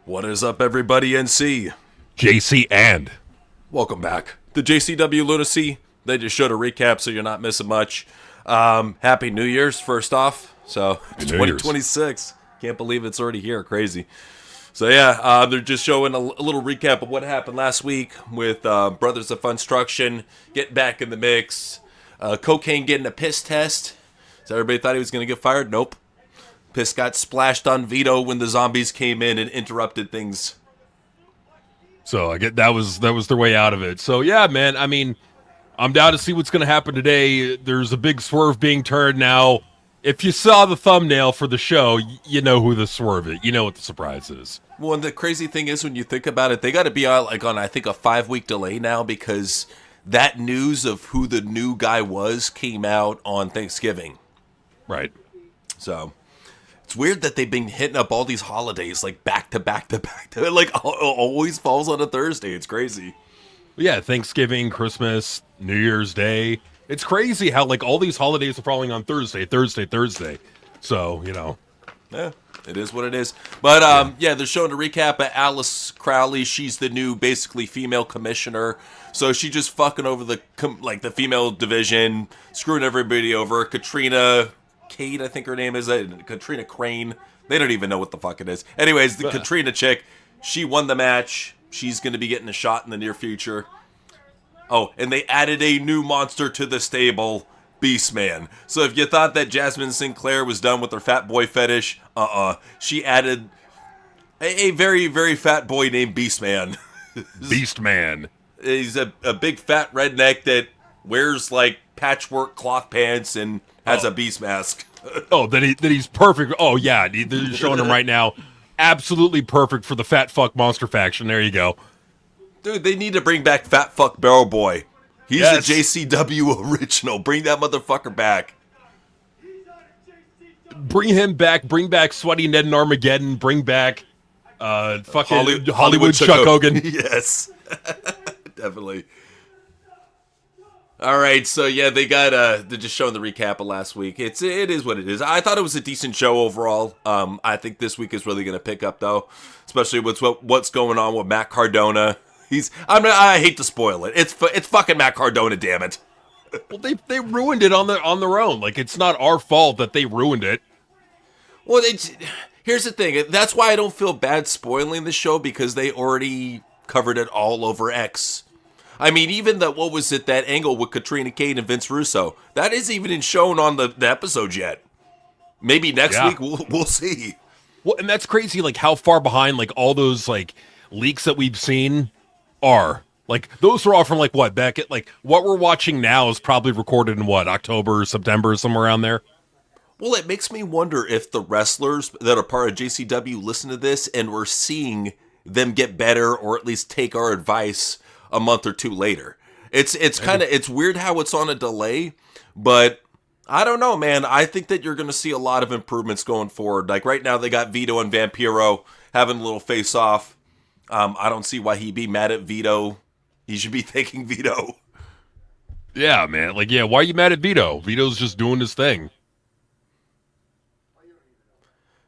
What is up, everybody, NC? JC and Welcome back. The JCW Lunacy. They just showed a recap, so you're not missing much. Happy New Year's, first off. So, 2026. Can't believe it's already here. Crazy. So, yeah, they're just showing a little recap of what happened last week with Brothers of Funstruction getting back in the mix. Cocaine getting a piss test. So, everybody thought he was going to get fired? Nope. Piss got splashed on Vito when the zombies came in and interrupted things. so I get that was their way out of it. So yeah, man, I mean, I'm down to see what's going to happen today. There's a big swerve being turned now. If you saw the thumbnail for the show, you know who the swerve is. You know what the surprise is. Well, and the crazy thing is, when you think about it, they got to be on I think a 5-week delay now, because that news of who the new guy was came out on Thanksgiving. Right. So it's weird that they've been hitting up all these holidays like back to back to back to, like always falls on a Thursday. It's crazy. Yeah, Thanksgiving, Christmas, New Year's Day. It's crazy how like all these holidays are falling on Thursday. So, you know. Yeah, it is what it is. But yeah, they're showing a recap of Alice Crowley. She's the new, basically, female commissioner. So she just fucking over the female division, screwing everybody over. Katrina Kate, I think her name is. Katrina Crane. They don't even know what the fuck it is. Anyways, the Katrina chick, she won the match. She's going to be getting a shot in the near future. Oh, and they added a new monster to the stable, Beastman. So if you thought that Jasmine Sinclair was done with her fat boy fetish, she added a very, very fat boy named Beastman. Beastman. He's a big fat redneck that wears like patchwork cloth pants and has a beast mask. That he's perfect. Oh yeah, they're showing him right now. Absolutely perfect for the fat fuck monster faction. There you go. Dude, they need to bring back Fat Fuck Barrel Boy. He's a JCW original. Bring that motherfucker back. Bring him back. Bring back Sweaty Ned and Armageddon. Bring back fucking Hollywood Chuck Hogan. Yes. Definitely. All right, so yeah, they're just showing the recap of last week. It is what it is. I thought it was a decent show overall. I think this week is really going to pick up, though, especially with what's going on with Matt Cardona. I hate to spoil it. It's fucking Matt Cardona, damn it. Well, they ruined it on their own. Like, it's not our fault that they ruined it. Well, here's the thing. That's why I don't feel bad spoiling the show, because they already covered it all over X. I mean, even that angle with Katrina Kate and Vince Russo, that isn't even shown on the episode yet. Maybe next week we'll see. Well, and that's crazy, like, how far behind, like, all those, like, leaks that we've seen are. Like, those are all from, like, what, back at, like, what we're watching now is probably recorded in, what, October, September, somewhere around there? Well, it makes me wonder if the wrestlers that are part of JCW listen to this and we're seeing them get better, or at least take our advice a month or two later. It's kind of, it's weird how it's on a delay, but I don't know, man. I think that you're going to see a lot of improvements going forward. Like right now, they got Vito and Vampiro having a little face off. I don't see why he'd be mad at Vito. He should be thanking Vito. Yeah, man. Like, yeah, why are you mad at Vito? Vito's just doing his thing.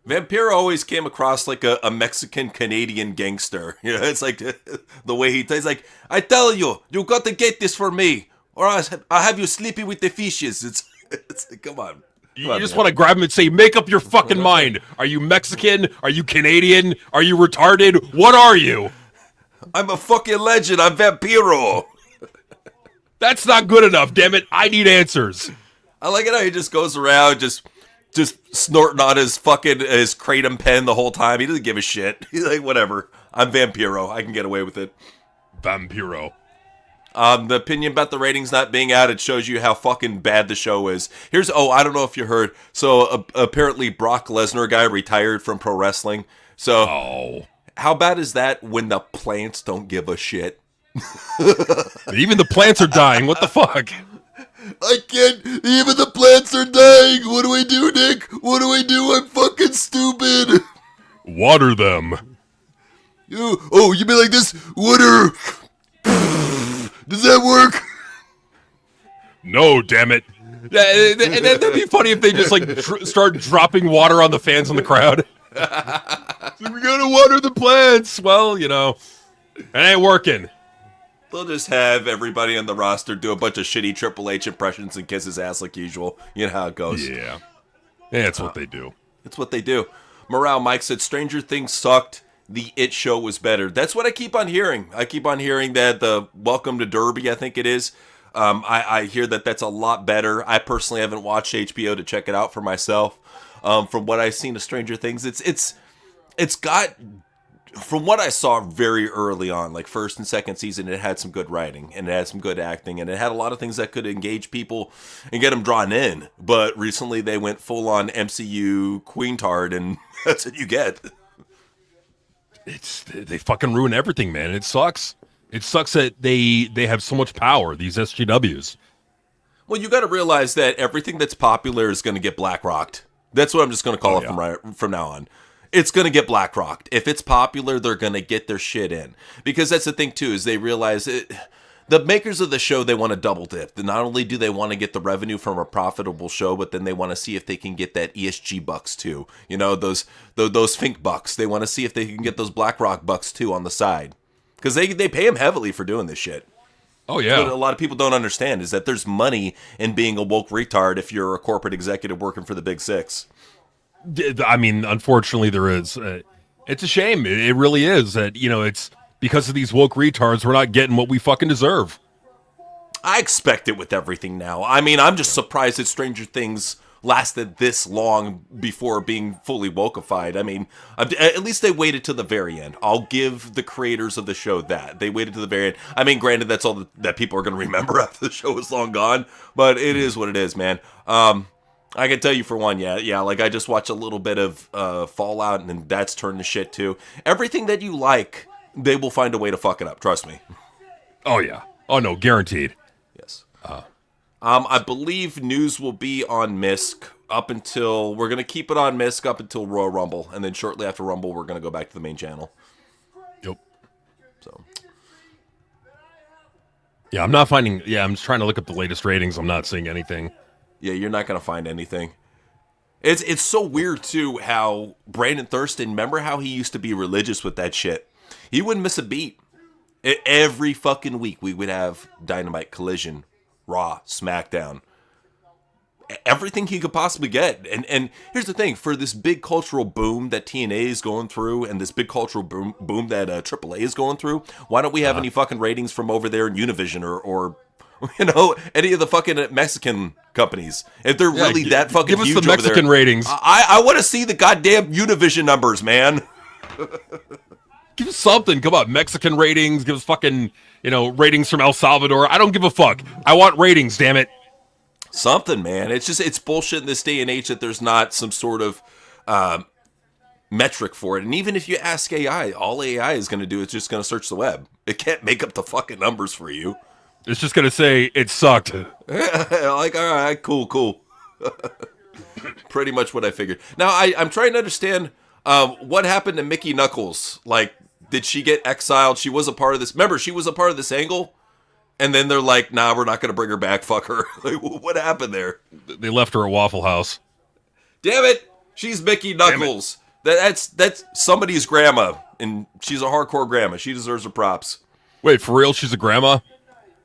Vampiro always came across like a Mexican-Canadian gangster. You know, it's like the way he's like, I tell you, you got to get this for me, or I'll have you sleeping with the fishes. It's like, come on. You just want to grab him and say, make up your fucking mind. Are you Mexican? Are you Canadian? Are you retarded? What are you? I'm a fucking legend. I'm Vampiro. That's not good enough, damn it. I need answers. I like it how he just goes around just snorting on his kratom pen the whole time. He doesn't give a shit. He's like, whatever. I'm Vampiro. I can get away with it. Vampiro. The opinion about the ratings not being out, it shows you how fucking bad the show is. I don't know if you heard. So apparently Brock Lesnar guy retired from pro wrestling. So how bad is that when the plants don't give a shit? Even the plants are dying. What the fuck? I can't. Even the plants are dying. What do I do, Nick? What do I do? I'm fucking stupid. Water them. You mean like this? Water. Does that work? No, damn it. And that'd be funny if they just like start dropping water on the fans in the crowd. We gotta water the plants. Well, it ain't working. They'll just have everybody on the roster do a bunch of shitty Triple H impressions and kiss his ass like usual. You know how it goes. Yeah, that's what they do. It's what they do. Morale Mike said, Stranger Things sucked. The It Show was better. That's what I keep on hearing. I keep on hearing that the Welcome to Derby, I think it is. I hear that that's a lot better. I personally haven't watched HBO to check it out for myself. From what I've seen of Stranger Things, it's got, from what I saw very early on, like first and second season, it had some good writing and it had some good acting and it had a lot of things that could engage people and get them drawn in. But recently they went full on MCU queentard and that's what you get. They fucking ruin everything, man. It sucks. It sucks that they have so much power, these SJWs. Well, you got to realize that everything that's popular is going to get black-rocked. That's what I'm just going to call it from now on. It's going to get black-rocked. If it's popular, they're going to get their shit in. Because that's the thing, too, is they realize the makers of the show, they want to double dip. Not only do they want to get the revenue from a profitable show, but then they want to see if they can get that ESG bucks, too. Those Fink bucks. They want to see if they can get those BlackRock bucks, too, on the side. Because they pay them heavily for doing this shit. Oh, yeah. What a lot of people don't understand is that there's money in being a woke retard if you're a corporate executive working for the Big Six. I mean, unfortunately, there is. It's a shame. It really is that, it's because of these woke retards, we're not getting what we fucking deserve. I expect it with everything now. I mean, I'm just surprised that Stranger Things lasted this long before being fully wokeified. I mean, at least they waited to the very end. I'll give the creators of the show that. They waited to the very end. I mean, granted, that's all that people are going to remember after the show is long gone, but it is what it is, man. I can tell you for one, like I just watched a little bit of Fallout, and then that's turned to shit too. Everything that you like, they will find a way to fuck it up. Trust me. Oh, yeah. Oh, no, guaranteed. Yes. I believe news will be on MISC we're going to keep it on MISC up until Royal Rumble, and then shortly after Rumble, we're going to go back to the main channel. Yep. So. Yeah, I'm not finding, I'm just trying to look up the latest ratings. I'm not seeing anything. Yeah, you're not going to find anything. It's so weird, too, how Brandon Thurston, remember how he used to be religious with that shit? He wouldn't miss a beat. Every fucking week, we would have Dynamite, Collision, Raw, SmackDown. Everything he could possibly get. And here's the thing. For this big cultural boom that TNA is going through and this big cultural boom that AAA is going through, why don't we have any fucking ratings from over there in Univision or any of the fucking Mexican companies? If they're really that fucking huge over there. Give us the Mexican ratings. I want to see the goddamn Univision numbers, man. Give us something. Come on, Mexican ratings. Give us fucking, ratings from El Salvador. I don't give a fuck. I want ratings, damn it. Something, man. It's bullshit in this day and age that there's not some sort of metric for it. And even if you ask AI, all AI is going to do is just going to search the web. It can't make up the fucking numbers for you. It's just going to say, it sucked. Like, all right, cool. Pretty much what I figured. Now, I'm trying to understand what happened to Mickey Knuckles. Like, did she get exiled? She was a part of this. Remember, she was a part of this angle? And then they're like, nah, we're not going to bring her back. Fuck her. Like, what happened there? They left her at Waffle House. Damn it. She's Mickey Knuckles. That's somebody's grandma. And she's a hardcore grandma. She deserves her props. Wait, for real? She's a grandma?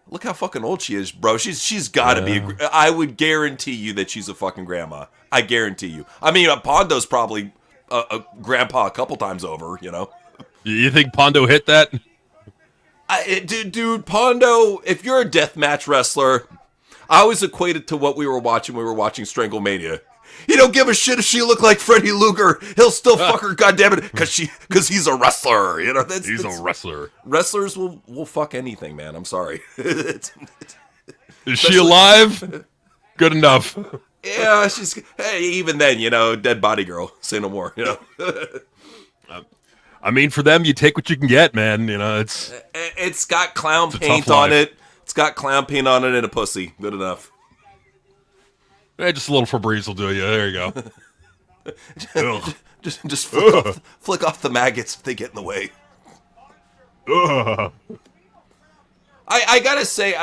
Look how fucking old she is, bro. She's got to be. I would guarantee you that she's a fucking grandma. I guarantee you. I mean, Pondo's probably a grandpa a couple times over, You think Pondo hit that? Dude, Pondo, if you're a deathmatch wrestler, I always equate it to what we were watching when we were watching Stranglemania. He don't give a shit if she looked like Freddie Luger. He'll still fuck her, goddammit, because he's a wrestler. He's a wrestler. Wrestlers will fuck anything, man. I'm sorry. Is she alive? Good enough. Yeah, even then, dead body girl. Say no more, I mean, for them, you take what you can get, man. It's got clown paint on it. It's got clown paint on it and a pussy. Good enough. Just a little Febreze will do you. There you go. just flick off the maggots if they get in the way. I gotta say,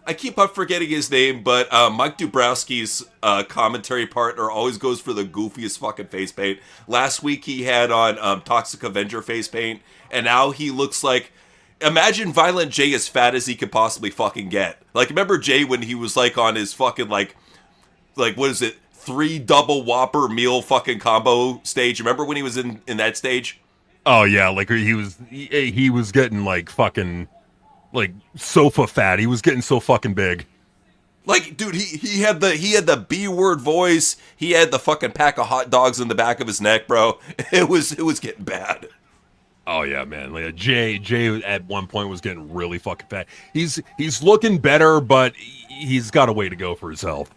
I keep on forgetting his name, but Mike Dubrowski's commentary partner always goes for the goofiest fucking face paint. Last week he had on Toxic Avenger face paint, and now he looks like... Imagine Violent J as fat as he could possibly fucking get. Like, remember Jay when he was, like, on his fucking, like what is it, 3 double Whopper meal fucking combo stage? Remember when he was in that stage? Oh, yeah, like, he was getting, like, fucking... like sofa fat. He was getting so fucking big. Like, dude, he had the B-word voice. He had the fucking pack of hot dogs in the back of his neck, bro. It was getting bad. Oh yeah, man. Like Jay at one point was getting really fucking fat. He's looking better, but he's got a way to go for his health.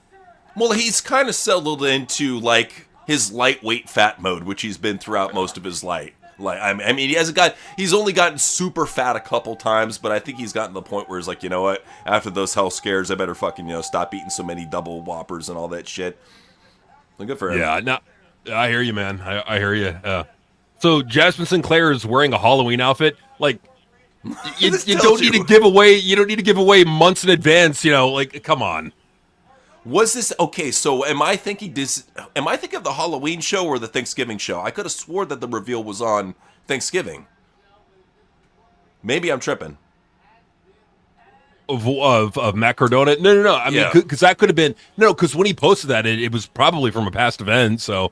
Well, he's kind of settled into like his lightweight fat mode, which he's been throughout most of his life. Like, I mean, he's only gotten super fat a couple times, but I think he's gotten to the point where he's like, you know what? After those health scares, I better fucking, stop eating so many double Whoppers and all that shit. Well, good for him. Yeah, no, I hear you, man. I hear you. So Jasmine Sinclair is wearing a Halloween outfit. Like, you don't need to give away. You don't need to give away months in advance. Like, come on. Was this okay? So am I thinking of the Halloween show or the Thanksgiving show? I could have swore that the reveal was on Thanksgiving. Maybe I'm tripping. Of Matt Cardona? No. I mean, because that could have been because when he posted that, it was probably from a past event. So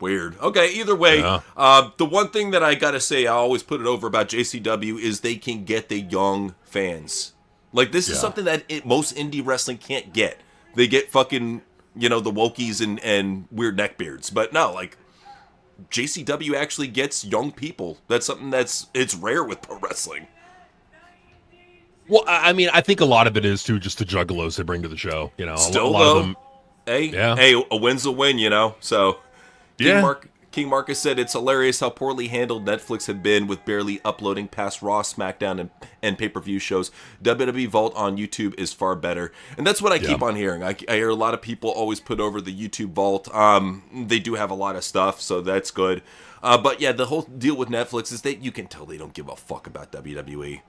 Weird. Okay, either way, the one thing that I gotta say, I always put it over about JCW is they can get the young fans. Like, this is something that most indie wrestling can't get. They get fucking, the wokies and weird neckbeards. But no, like, JCW actually gets young people. That's something it's rare with pro wrestling. Well, I mean, I think a lot of it is, too, just the juggalos they bring to the show. Still, a lot of them. Hey, a win's a win, So, King Marcus said it's hilarious how poorly handled Netflix have been with barely uploading past Raw, SmackDown, and pay-per-view shows. WWE Vault on YouTube is far better. And that's what I keep on hearing. I hear a lot of people always put over the YouTube Vault. They do have a lot of stuff, so that's good. But yeah, the whole deal with Netflix is that you can tell they don't give a fuck about WWE.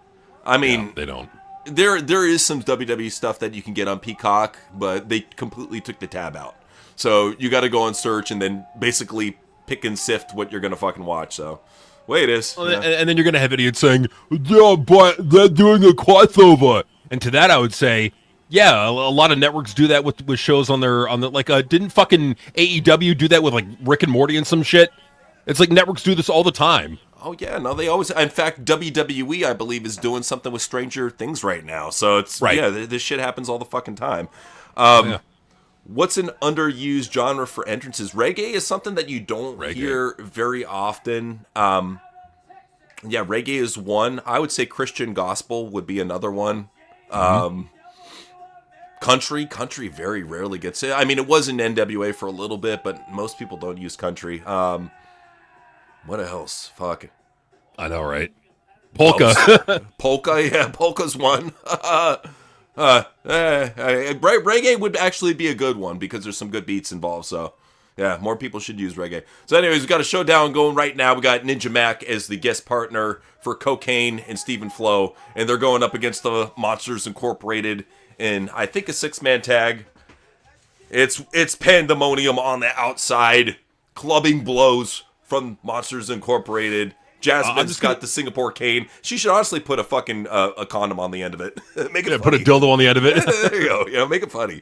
I mean, they don't. There is some WWE stuff that you can get on Peacock, but they completely took the tab out. So you got to go and search and then basically pick and sift what you're going to fucking watch. So, way it is. Well, and then you're going to have idiots saying, yeah, but they're doing a crossover. And to that, I would say, yeah, a lot of networks do that with shows on the didn't fucking AEW do that with like Rick and Morty and some shit? It's like networks do this all the time. Oh, yeah, no, they always... In fact, WWE, I believe, is doing something with Stranger Things right now. So it's... Right. Yeah, this shit happens all the fucking time. What's an underused genre for entrances? Reggae is something that you don't hear very often. Yeah, reggae is one. I would say Christian gospel would be another one. Country very rarely gets it. I mean, it was in NWA for a little bit, but most people don't use country. What else? Fuck. I know, right? Polka. Polka, yeah, polka's one. Reggae would actually be a good one because there's some good beats involved, so yeah, more people should use reggae. So anyways, we've got a showdown going right now. We got Ninja Mac as the guest partner for Cocaine and Stephen Flo, and they're going up against the Monsters Incorporated in, I think, a 6-man tag. It's pandemonium on the outside, clubbing blows from Monsters Incorporated. Jasmine's got the Singapore cane. She should honestly put a fucking a condom on the end of it. Make it funny. Put a dildo on the end of it. There you go. Make it funny.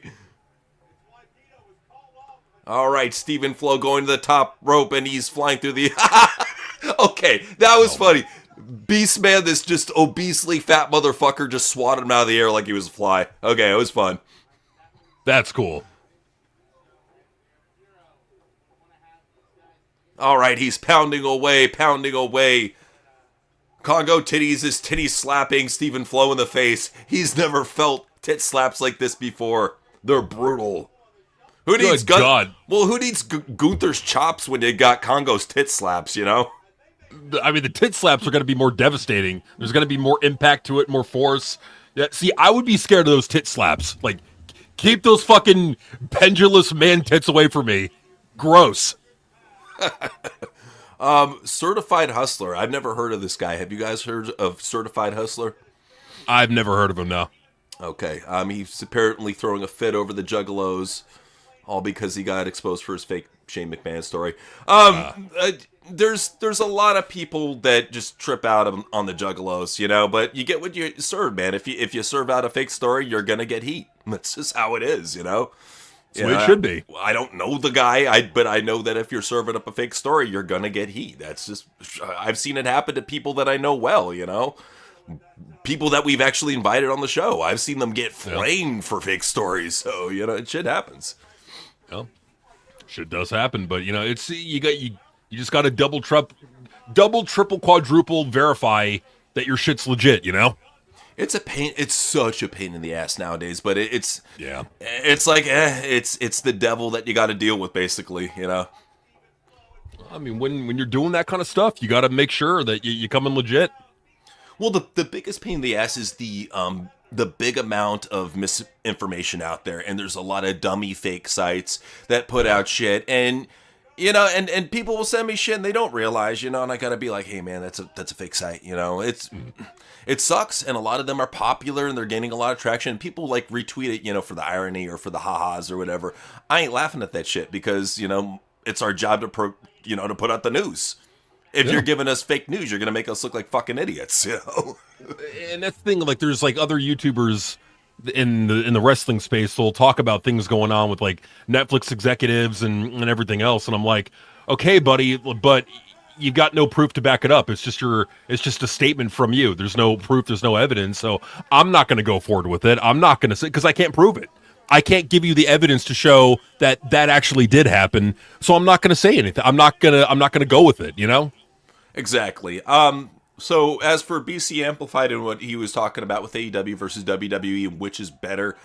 All right, Stephen Flo going to the top rope, and he's flying through the... Okay, that was funny. Beast Man, this just obesely fat motherfucker, just swatted him out of the air like he was a fly. Okay, it was fun. That's cool. All right, he's pounding away. Congo titties is titty slapping Stephen Flo in the face. He's never felt tit slaps like this before. They're brutal. Who needs God? Well, who needs Gunther's chops when they got Congo's tit slaps, I mean, the tit slaps are going to be more devastating. There's going to be more impact to it, more force. Yeah, see, I would be scared of those tit slaps. Like, keep those fucking pendulous man tits away from me. Gross. Certified Hustler. I've never heard of this guy. Have you guys heard of Certified Hustler? I've never heard of him, no. Okay. He's apparently throwing a fit over the Juggalos, all because he got exposed for his fake Shane McMahon story. There's a lot of people that just trip out on the Juggalos, but you get what you serve, man. If you serve out a fake story, you're gonna get heat. That's just how it is, That's the way it should be. I don't know the guy, but I know that if you're serving up a fake story, you're gonna get heat. That's just, I've seen it happen to people that I know well, people that we've actually invited on the show. I've seen them get flamed for fake stories, so it shit happens. Well, shit does happen, but it's you just got to double, triple, quadruple verify that your shit's legit. It's a pain. It's such a pain in the ass nowadays, but it's Yeah. It's like it's the devil that you got to deal with, basically. I mean, when you're doing that kind of stuff, you got to make sure that you come in legit. Well, the biggest pain in the ass is the big amount of misinformation out there, and there's a lot of dummy fake sites that put out shit, and and people will send me shit and they don't realize, and I gotta be like, hey man, that's a fake site, it sucks, and a lot of them are popular and they're gaining a lot of traction, and people like retweet it, for the irony or for the ha-has or whatever. I ain't laughing at that shit because it's our job to to put out the news. If you're giving us fake news, you're gonna make us look like fucking idiots, And that's the thing, like there's like other YouTubers in the wrestling space will talk about things going on with like Netflix executives and everything else, and I'm like, okay, buddy, but you've got no proof to back it up. It's just a statement from you. There's no proof, there's no evidence, so I'm not gonna go forward with it. I'm not gonna say, because I can't prove it. I can't give you the evidence to show that actually did happen, so I'm not gonna say anything. I'm not gonna go with it, Exactly. So as for BC Amplified and what he was talking about with AEW versus WWE and which is better,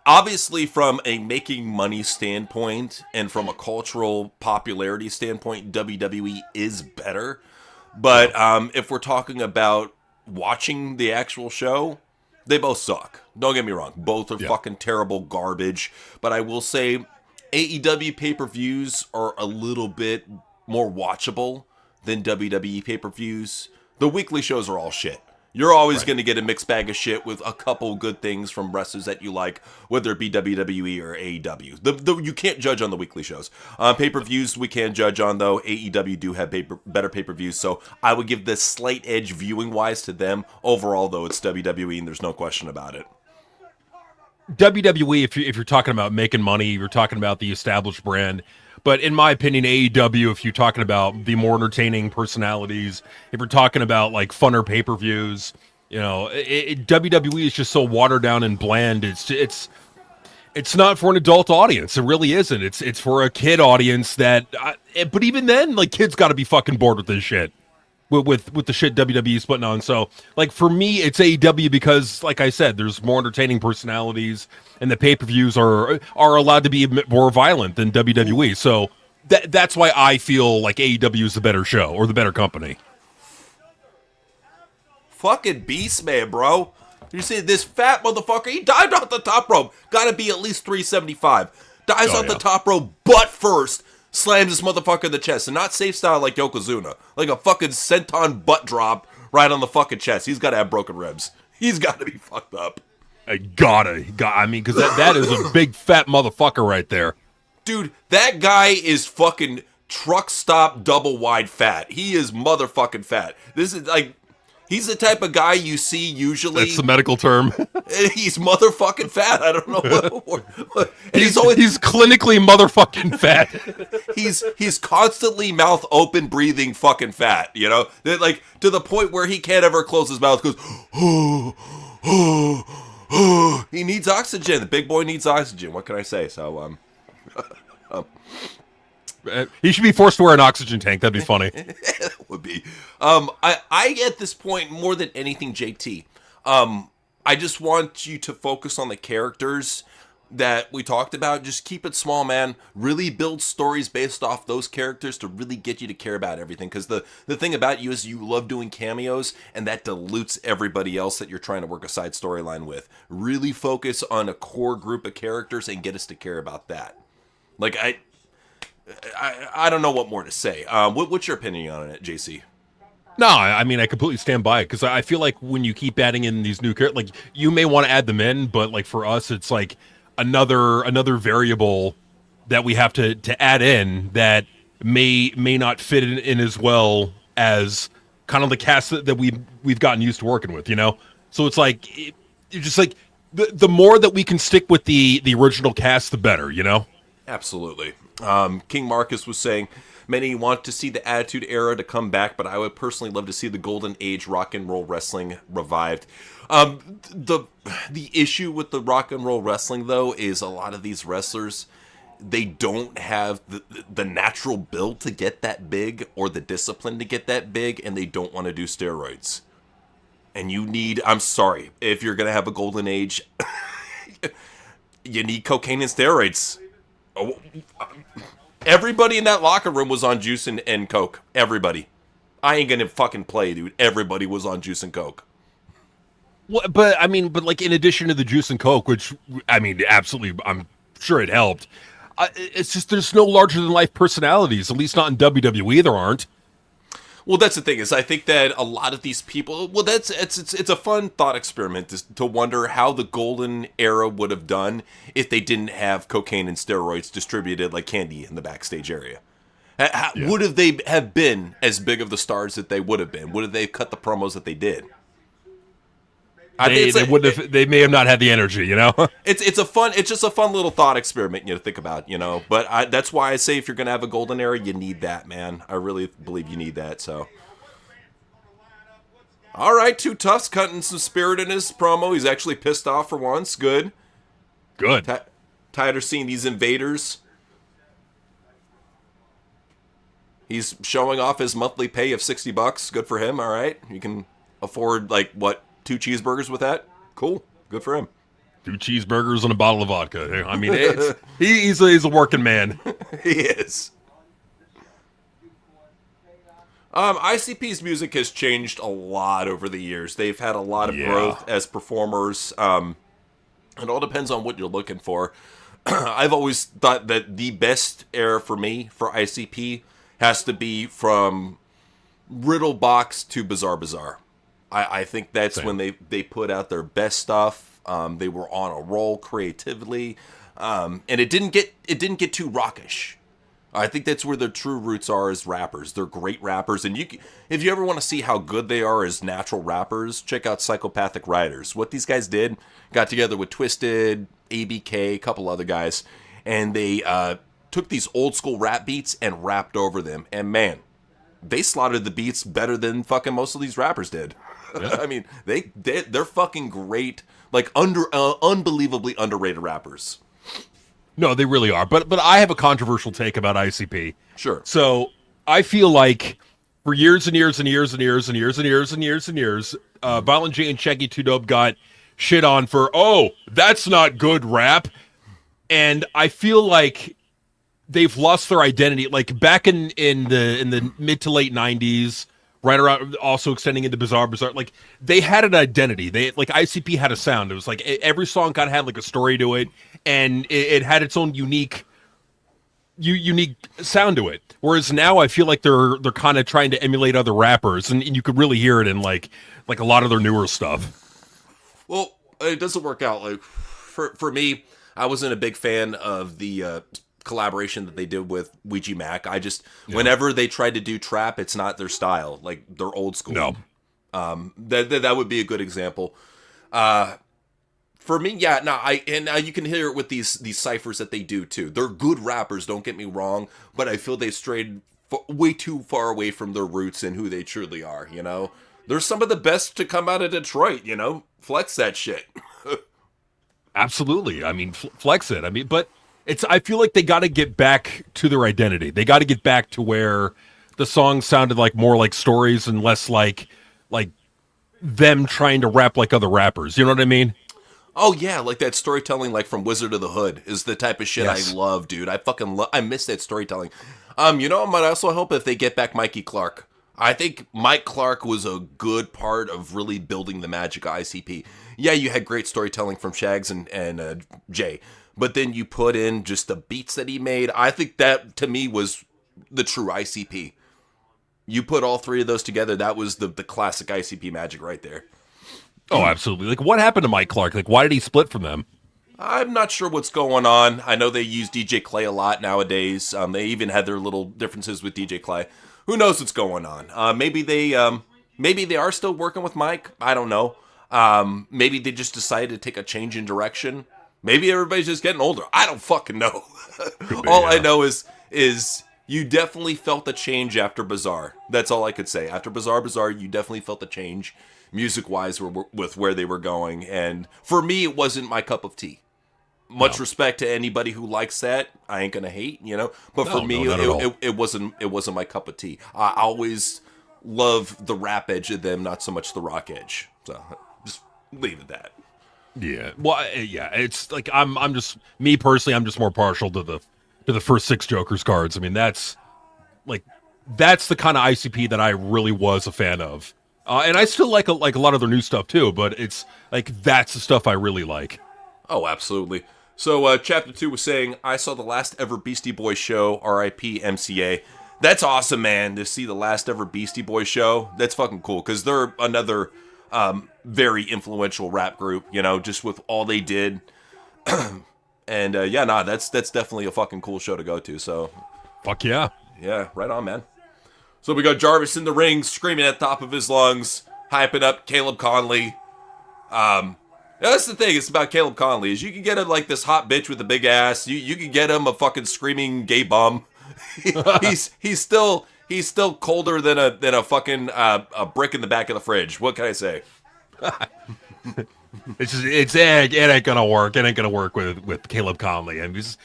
obviously from a making money standpoint and from a cultural popularity standpoint, WWE is better. But if we're talking about watching the actual show, they both suck. Don't get me wrong. Both are fucking terrible garbage. But I will say AEW pay-per-views are a little bit more watchable than WWE pay-per-views. The weekly shows are all shit. You're always going to get a mixed bag of shit with a couple good things from wrestlers that you like, whether it be WWE or AEW. You can't judge on the weekly shows. Pay-per-views we can judge on, though. AEW do have better pay-per-views, so I would give the slight edge viewing-wise to them. Overall, though, it's WWE, and there's no question about it. WWE, if you're talking about making money, you're talking about the established brand. But in my opinion, AEW, if you're talking about the more entertaining personalities, if you're talking about like funner pay-per-views, WWE is just so watered down and bland. It's not for an adult audience. It really isn't. It's for a kid audience but even then, like kids got to be fucking bored with this shit. With the shit WWE's putting on. So, like, for me, it's AEW because, like I said, there's more entertaining personalities, and the pay-per-views are allowed to be a bit more violent than WWE. So, that's why I feel like AEW is the better show, or the better company. Fucking beast man, bro. You see this fat motherfucker, he dived off the top rope. Gotta be at least 375. Dives off the top rope, butt first. Slams this motherfucker in the chest, and not safe style like Yokozuna, like a fucking senton butt drop right on the fucking chest. He's got to have broken ribs. He's got to be fucked up. I mean, because that is a big fat motherfucker right there. Dude, that guy is fucking truck stop double wide fat. He is motherfucking fat. This is like, he's the type of guy you see usually. That's the medical term. He's motherfucking fat. I don't know what he's clinically motherfucking fat. he's constantly mouth open, breathing fucking fat. Like to the point where he can't ever close his mouth. Goes, he needs oxygen. The big boy needs oxygen. What can I say? So he should be forced to wear an oxygen tank. That'd be funny. That would be. I at this point, more than anything, JT, I just want you to focus on the characters that we talked about. Just keep it small, man. Really build stories based off those characters to really get you to care about everything. Because the thing about you is you love doing cameos, and that dilutes everybody else that you're trying to work a side storyline with. Really focus on a core group of characters and get us to care about that. Like, I don't know what more to say. What's your opinion on it, JC? No, I mean I completely stand by it because I feel like when you keep adding in these new characters, like you may want to add them in, but like for us, it's like another variable that we have to add in that may not fit in as well as kind of the cast that we've gotten used to working with, you know. So it's like you're just like the more that we can stick with the original cast, the better, you know. Absolutely. King Marcus was saying, many want to see the Attitude Era to come back, but I would personally love to see the Golden Age rock and roll wrestling revived. The issue with the rock and roll wrestling, though, is a lot of these wrestlers, they don't have the natural build to get that big or the discipline to get that big, and they don't want to do steroids. And you need, I'm sorry, if you're going to have a Golden Age, you need cocaine and steroids. Everybody in that locker room was on juice and coke. Everybody. I ain't gonna fucking play, dude. Everybody was on juice and coke. Well, but I mean, but like in addition to the juice and coke, which I mean, absolutely, I'm sure it helped. It's just there's no larger than life personalities. At least not in WWE, there aren't. Well, that's the thing is, I think that a lot of these people. Well, it's a fun thought experiment to wonder how the golden era would have done if they didn't have cocaine and steroids distributed like candy in the backstage area. Would have they have been as big of the stars that they would have been? Would have they cut the promos that they did? They may have not had the energy, you know. It's just a fun little thought experiment, you know, to think about, you know. But that's why I say if you're gonna have a golden era, you need that, man. I really believe you need that. So, all right, Two Toughs cutting some spirit in his promo. He's actually pissed off for once. Good. Tired of seeing these invaders. He's showing off his monthly pay of $60. Good for him. All right, you can afford like what? 2 cheeseburgers with that? Cool. Good for him. 2 cheeseburgers and a bottle of vodka. I mean, he's a working man. He is. ICP's music has changed a lot over the years. They've had a lot of growth as performers. It all depends on what you're looking for. I've always thought that the best era for me, for ICP, has to be from Riddle Box to Bizarre Bizarre. I think that's Same. when they put out their best stuff. They were on a roll creatively, and it didn't get too rockish. I think that's where their true roots are as rappers. They're great rappers, and if you ever want to see how good they are as natural rappers, check out Psychopathic Riders. What these guys did, got together with Twisted, ABK, a couple other guys, and they took these old school rap beats and rapped over them. And man, they slaughtered the beats better than fucking most of these rappers did. Yeah. I mean, they're fucking great, like unbelievably underrated rappers. No, they really are. But I have a controversial take about ICP. Sure. So I feel like for years and years and years and years and years and years and years and years, Violent J and Shaggy 2 Dope got shit on for, oh, that's not good rap. And I feel like they've lost their identity. Like back in the mid to late 90s, right around, also extending into Bizarre Bizarre, like they had an identity. They like ICP had a sound. It was like every song kind of had like a story to it, and it had its own unique sound to it. Whereas now I feel like they're kind of trying to emulate other rappers, and you could really hear it in like a lot of their newer stuff. Well, it doesn't work out. Like for me, I wasn't a big fan of the collaboration that they did with Ouija Mac. Whenever they tried to do trap, it's not their style. Like they're old school. No. That would be a good example. For me, yeah, no, you can hear it with these ciphers that they do too. They're good rappers, don't get me wrong, but I feel they strayed way too far away from their roots and who they truly are, you know? They're some of the best to come out of Detroit, you know? Flex that shit. Absolutely. I mean, flex it. I mean, but I feel like they got to get back to their identity. They got to get back to where the songs sounded like more like stories and less like them trying to rap like other rappers. You know what I mean? Oh yeah, like that storytelling, like from Wizard of the Hood, is the type of shit Yes. I love, dude. I miss that storytelling. You know, I might also hope if they get back Mikey Clark. I think Mike Clark was a good part of really building the magic of ICP. Yeah, you had great storytelling from Shags and Jay, but then you put in just the beats that he made. I think that, to me, was the true ICP. You put all three of those together, that was the classic ICP magic right there. Oh, absolutely. Like, what happened to Mike Clark? Like, why did he split from them? I'm not sure what's going on. I know they use DJ Clay a lot nowadays. They even had their little differences with DJ Clay. Who knows what's going on? Maybe they are still working with Mike. I don't know. Maybe they just decided to take a change in direction. Maybe everybody's just getting older. I don't fucking know. All I know is you definitely felt the change after Bazaar. That's all I could say. After Bazaar, you definitely felt the change, music-wise, with where they were going. And for me, it wasn't my cup of tea. Much respect to anybody who likes that. I ain't gonna hate, But for me, it wasn't my cup of tea. I always love the rap edge of them, not so much the rock edge. So just leave it at that. Yeah. Well, yeah. It's like I'm just me personally. I'm just more partial to the first 6 Joker's cards. I mean, that's the kind of ICP that I really was a fan of, and I still like a lot of their new stuff too. But it's like that's the stuff I really like. Oh, absolutely. So, Chapter 2 was saying, I saw the last ever Beastie Boys show, RIP MCA. That's awesome, man, to see the last ever Beastie Boys show. That's fucking cool, because they're another very influential rap group, just with all they did. And, that's definitely a fucking cool show to go to, so. Fuck yeah. Yeah, right on, man. So we got Jarvis in the ring, screaming at the top of his lungs, hyping up Caleb Conley. That's the thing. It's about Caleb Conley is you can get him like this hot bitch with a big ass. You can get him a fucking screaming gay bum. he's still colder than a fucking a brick in the back of the fridge. What can I say? It ain't gonna work. It ain't gonna work with Caleb Conley. And just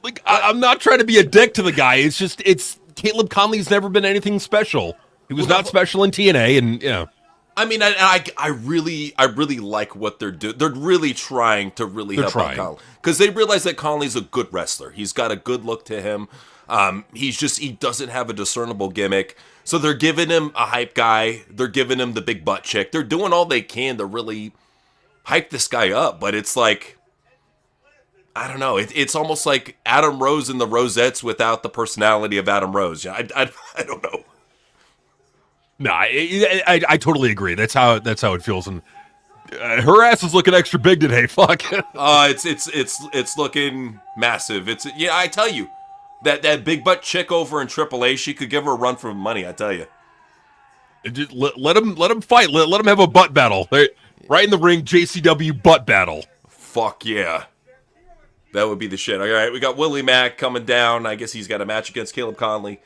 like I'm not trying to be a dick to the guy. It's Caleb Conley's never been anything special. He was not special in TNA, and I mean, I really like what they're doing. They're really trying to help out Conley. Because they realize that Conley's a good wrestler. He's got a good look to him. He doesn't have a discernible gimmick. So they're giving him a hype guy. They're giving him the big butt chick. They're doing all they can to really hype this guy up. But it's like, I don't know. It's almost like Adam Rose and the Rosettes without the personality of Adam Rose. I don't know. No, I totally agree. That's how it feels, and her ass is looking extra big today. Fuck. It's looking massive. I tell you, that big butt chick over in AAA, she could give her a run for money. I tell you. Just let him fight. Let him have a butt battle. Right in the ring, JCW butt battle. Fuck yeah, that would be the shit. All right, we got Willie Mack coming down. I guess he's got a match against Caleb Conley.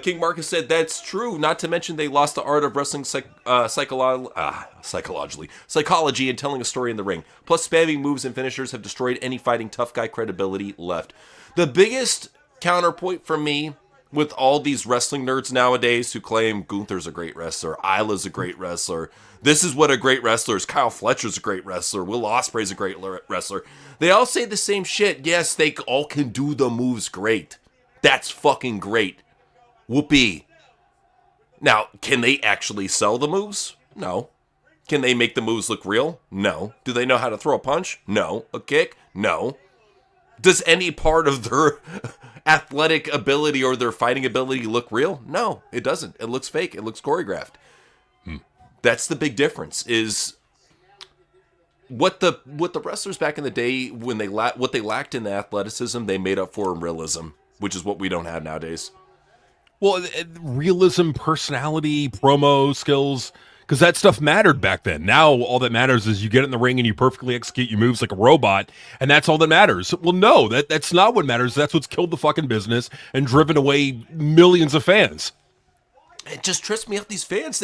King Marcus said that's true, not to mention they lost the art of wrestling psychology and telling a story in the ring. Plus, spamming moves and finishers have destroyed any fighting tough guy credibility left. The biggest counterpoint for me with all these wrestling nerds nowadays who claim Gunther's a great wrestler, Isla's a great wrestler, this is what a great wrestler is, Kyle Fletcher's a great wrestler, Will Ospreay's a great wrestler. They all say the same shit. Yes, they all can do the moves great. That's fucking great. Whoopee. Now, can they actually sell the moves? No. Can they make the moves look real? No. Do they know how to throw a punch? No. A kick? No. Does any part of their athletic ability or their fighting ability look real? No, it doesn't. It looks fake. It looks choreographed. That's the big difference. Is what the wrestlers back in the day when what they lacked in the athleticism, they made up for in realism, which is what we don't have nowadays. Well, realism, personality, promo skills, because that stuff mattered back then. Now, all that matters is you get in the ring and you perfectly execute your moves like a robot, and that's all that matters. Well, no, that's not what matters. That's what's killed the fucking business and driven away millions of fans. It just trips me up. These fans,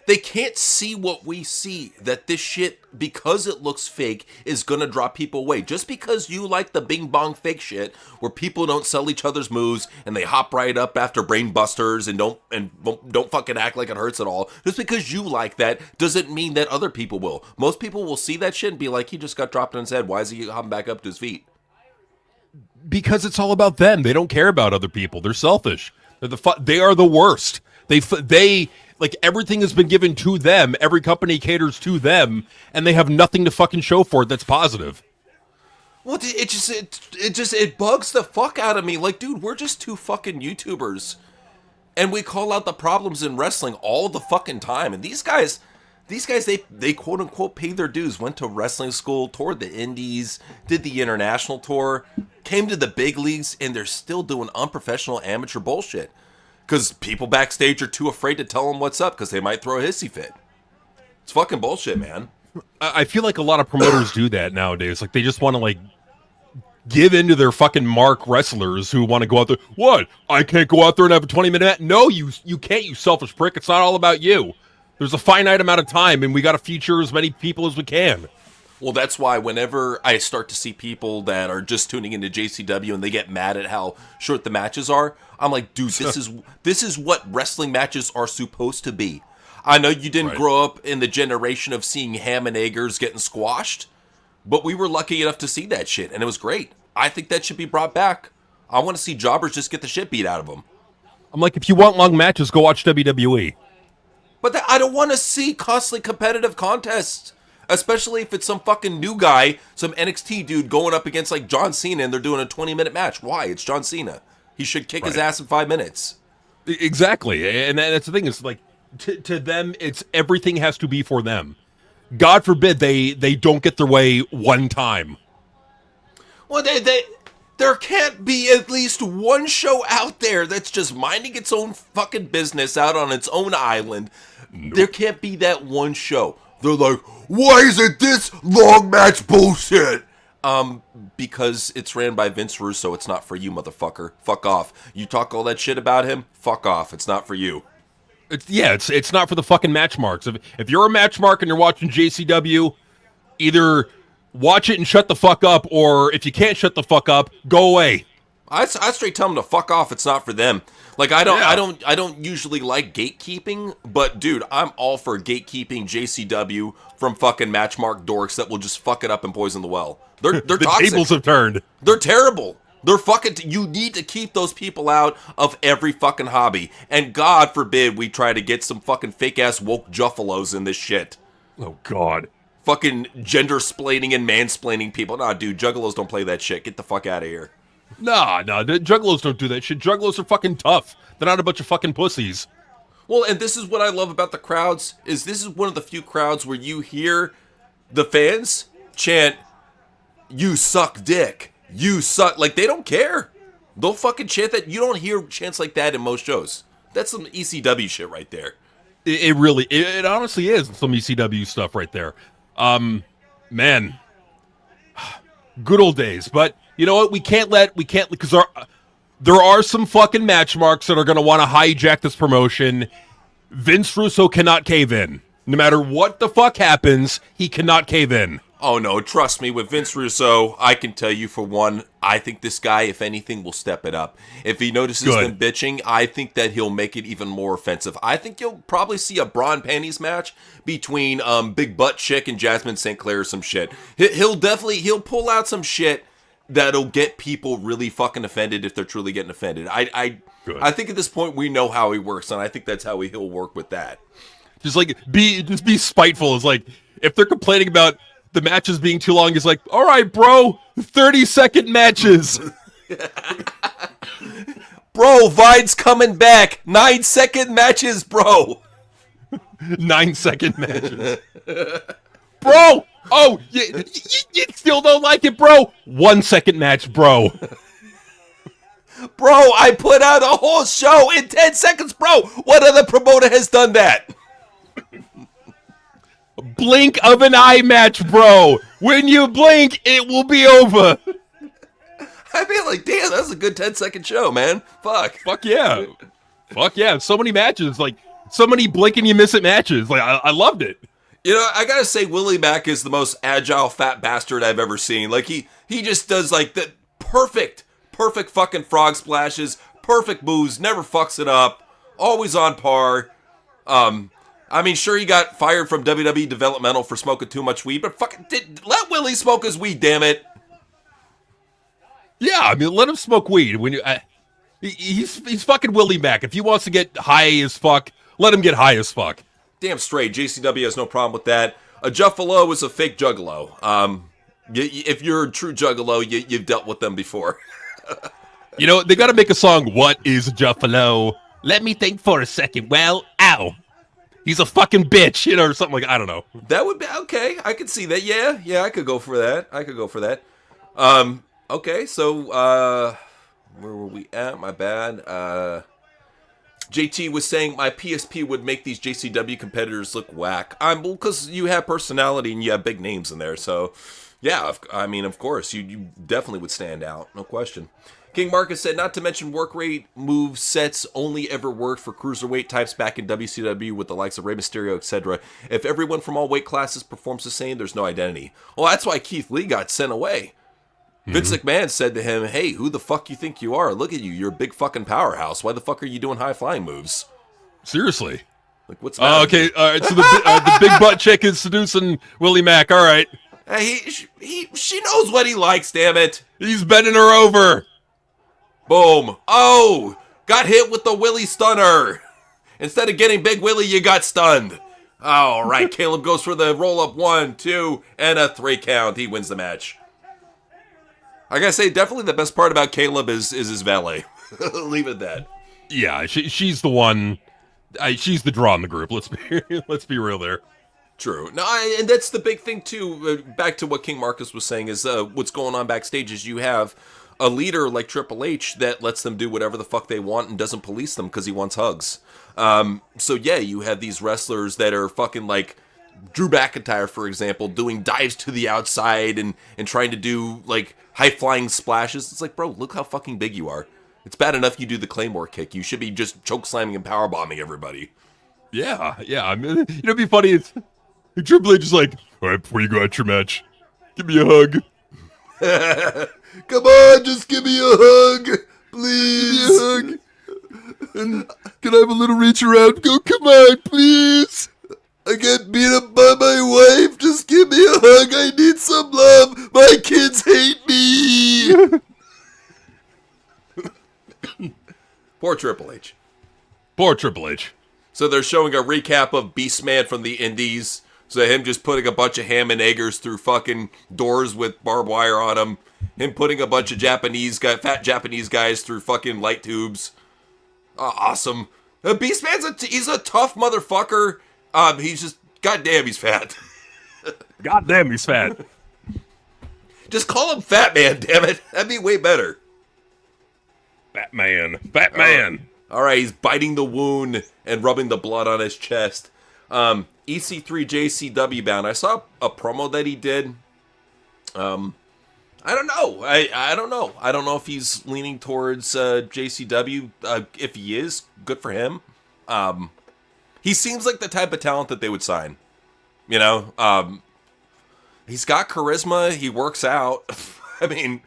they can't see what we see, that this shit, because it looks fake, is gonna draw people away. Just because you like the bing bong fake shit, where people don't sell each other's moves and they hop right up after brain busters and don't fucking act like it hurts at all. Just because you like that doesn't mean that other people will. Most people will see that shit and be like, he just got dropped on his head. Why is he hopping back up to his feet? Because it's all about them. They don't care about other people. They're selfish. They are the worst. They like everything has been given to them. Every company caters to them, and they have nothing to fucking show for it that's positive. Well, it bugs the fuck out of me. Like, dude, we're just two fucking YouTubers, and we call out the problems in wrestling all the fucking time. And these guys, they quote unquote paid their dues, went to wrestling school, toured the indies, did the international tour, came to the big leagues, and they're still doing unprofessional amateur bullshit. Because people backstage are too afraid to tell them what's up because they might throw a hissy fit. It's fucking bullshit, man. I feel like a lot of promoters do that nowadays. Like, they just want to, like, give into their fucking mark wrestlers who want to go out there. What? I can't go out there and have a 20-minute match? No, you can't, you selfish prick. It's not all about you. There's a finite amount of time, and we got to feature as many people as we can. Well, that's why whenever I start to see people that are just tuning into JCW and they get mad at how short the matches are, I'm like, dude, this is what wrestling matches are supposed to be. I know you didn't grow up in the generation of seeing ham and eggers getting squashed, but we were lucky enough to see that shit, and it was great. I think that should be brought back. I want to see jobbers just get the shit beat out of them. I'm like, if you want long matches, go watch WWE. But I don't want to see constantly competitive contests. Especially if it's some fucking new guy, some NXT dude going up against like John Cena and they're doing a 20-minute match. Why? It's John Cena. He should kick his ass in 5 minutes. Exactly. And that's the thing. It's like, to them, it's everything has to be for them. God forbid they don't get their way one time. Well, there can't be at least one show out there that's just minding its own fucking business out on its own island. Nope. There can't be that one show. They're like, why is it this long match bullshit? Because it's ran by Vince Russo. It's not for you, motherfucker. Fuck off. You talk all that shit about him? Fuck off. It's not for you. It's not for the fucking match marks. If you're a match mark and you're watching JCW, either watch it and shut the fuck up, or if you can't shut the fuck up, go away. I straight tell them to fuck off. It's not for them. Like, I don't usually like gatekeeping, but dude, I'm all for gatekeeping JCW from fucking matchmark dorks that will just fuck it up and poison the well. They're the toxic. Tables have turned. They're terrible. They're fucking. You need to keep those people out of every fucking hobby. And God forbid we try to get some fucking fake ass woke juffalos in this shit. Oh God. Fucking gender splaining and mansplaining people. Nah, dude, juggalos don't play that shit. Get the fuck out of here. Nah, the juggalos don't do that shit. Juggalos are fucking tough. They're not a bunch of fucking pussies. Well, and this is what I love about the crowds, is this is one of the few crowds where you hear the fans chant, "You suck dick. You suck." Like, they don't care. They'll fucking chant that. You don't hear chants like that in most shows. That's some ECW shit right there. It honestly is some ECW stuff right there. Man. Good old days. But you know what? We can't because there are some fucking match marks that are going to want to hijack this promotion. Vince Russo cannot cave in. No matter what the fuck happens, he cannot cave in. Oh no, trust me, with Vince Russo, I can tell you for one, I think this guy, if anything, will step it up. If he notices them bitching, I think that he'll make it even more offensive. I think you'll probably see a bra and panties match between Big Butt Chick and Jasmine St. Clair or some shit. He'll pull out some shit that'll get people really fucking offended if they're truly getting offended. I think at this point we know how he works, and I think that's how he'll work with that. Just be spiteful. It's like, if they're complaining about the matches being too long, he's like, all right, bro, 30-second matches. Bro, Vine's coming back. 9-second matches, bro. 9-second matches. Bro! Oh, you still don't like it, bro? 1-second match, bro. Bro, I put out a whole show in 10 seconds, bro. What other promoter has done that? Blink of an eye match, bro. When you blink, it will be over. I feel like, damn, that's a good 10-second show, man. Fuck yeah. Fuck yeah. So many matches. Like, so many blink and you miss it matches. Like, I loved it. You know, I gotta say, Willie Mack is the most agile fat bastard I've ever seen. Like, he just does, like, the perfect fucking frog splashes, perfect moves, never fucks it up, always on par. I mean, sure, he got fired from WWE Developmental for smoking too much weed, but fucking let Willie smoke his weed, damn it. Yeah, I mean, let him smoke weed. When he's fucking Willie Mack. If he wants to get high as fuck, let him get high as fuck. Damn straight, JCW has no problem with that. A Juffalo is a fake juggalo. If you're a true juggalo, you've dealt with them before. You know, they got to make a song, What is Juffalo? Let me think for a second. Well, ow. He's a fucking bitch, you know, or something like, I don't know. That would be okay. I could see that. Yeah, I could go for that. Okay, so where were we at? My bad. JT was saying my PSP would make these JCW competitors look whack. Well, because you have personality and you have big names in there. So, yeah, I mean, of course, you definitely would stand out. No question. King Marcus said, not to mention work rate move sets only ever worked for cruiserweight types back in WCW with the likes of Rey Mysterio, etc. If everyone from all weight classes performs the same, there's no identity. Well, that's why Keith Lee got sent away. Vince McMahon said to him, hey, who the fuck you think you are? Look at you. You're a big fucking powerhouse. Why the fuck are you doing high-flying moves? Seriously? Like, what's that? Okay, all right, so the big butt chick is seducing Willie Mack. All right. She knows what he likes, damn it. He's bending her over. Boom. Oh, got hit with the Willie Stunner. Instead of getting Big Willie, you got stunned. All right, Caleb goes for the roll-up 1, 2, and a 3 count. He wins the match. I gotta say, definitely the best part about Caleb is his valet. Leave it at that. Yeah, she's the one. She's the draw in the group. Let's be real there. True. No, and that's the big thing too. Back to what King Marcus was saying is what's going on backstage is you have a leader like Triple H that lets them do whatever the fuck they want and doesn't police them because he wants hugs. So yeah, you have these wrestlers that are fucking like Drew McIntyre, for example, doing dives to the outside and trying to do like high-flying splashes. It's like, bro, look how fucking big you are. It's bad enough you do the Claymore kick. You should be just choke slamming and power bombing everybody. Yeah. I mean, it'd be funny. It's Triple H is like, all right, before you go out your match, give me a hug. Come on, just give me a hug, please. Give me a hug. And can I have a little reach around? Go, come on, please. I get beat up by my wife. Just give me a hug. I need some love. My kids hate me. Poor Triple H. Poor Triple H. So they're showing a recap of Beastman from the Indies. So him just putting a bunch of ham and eggers through fucking doors with barbed wire on them. Him putting a bunch of fat Japanese guys through fucking light tubes. Awesome. Beastman's he's a tough motherfucker. He's just, goddamn, he's fat. Goddamn, he's fat. Just call him Fat Man, damn it. That'd be way better. Fat man. All right, he's biting the wound and rubbing the blood on his chest. EC3 JCW bound. I saw a promo that he did. I don't know. I don't know. I don't know if he's leaning towards JCW. If he is, good for him. He seems like the type of talent that they would sign. You know? He's got charisma. He works out. I mean,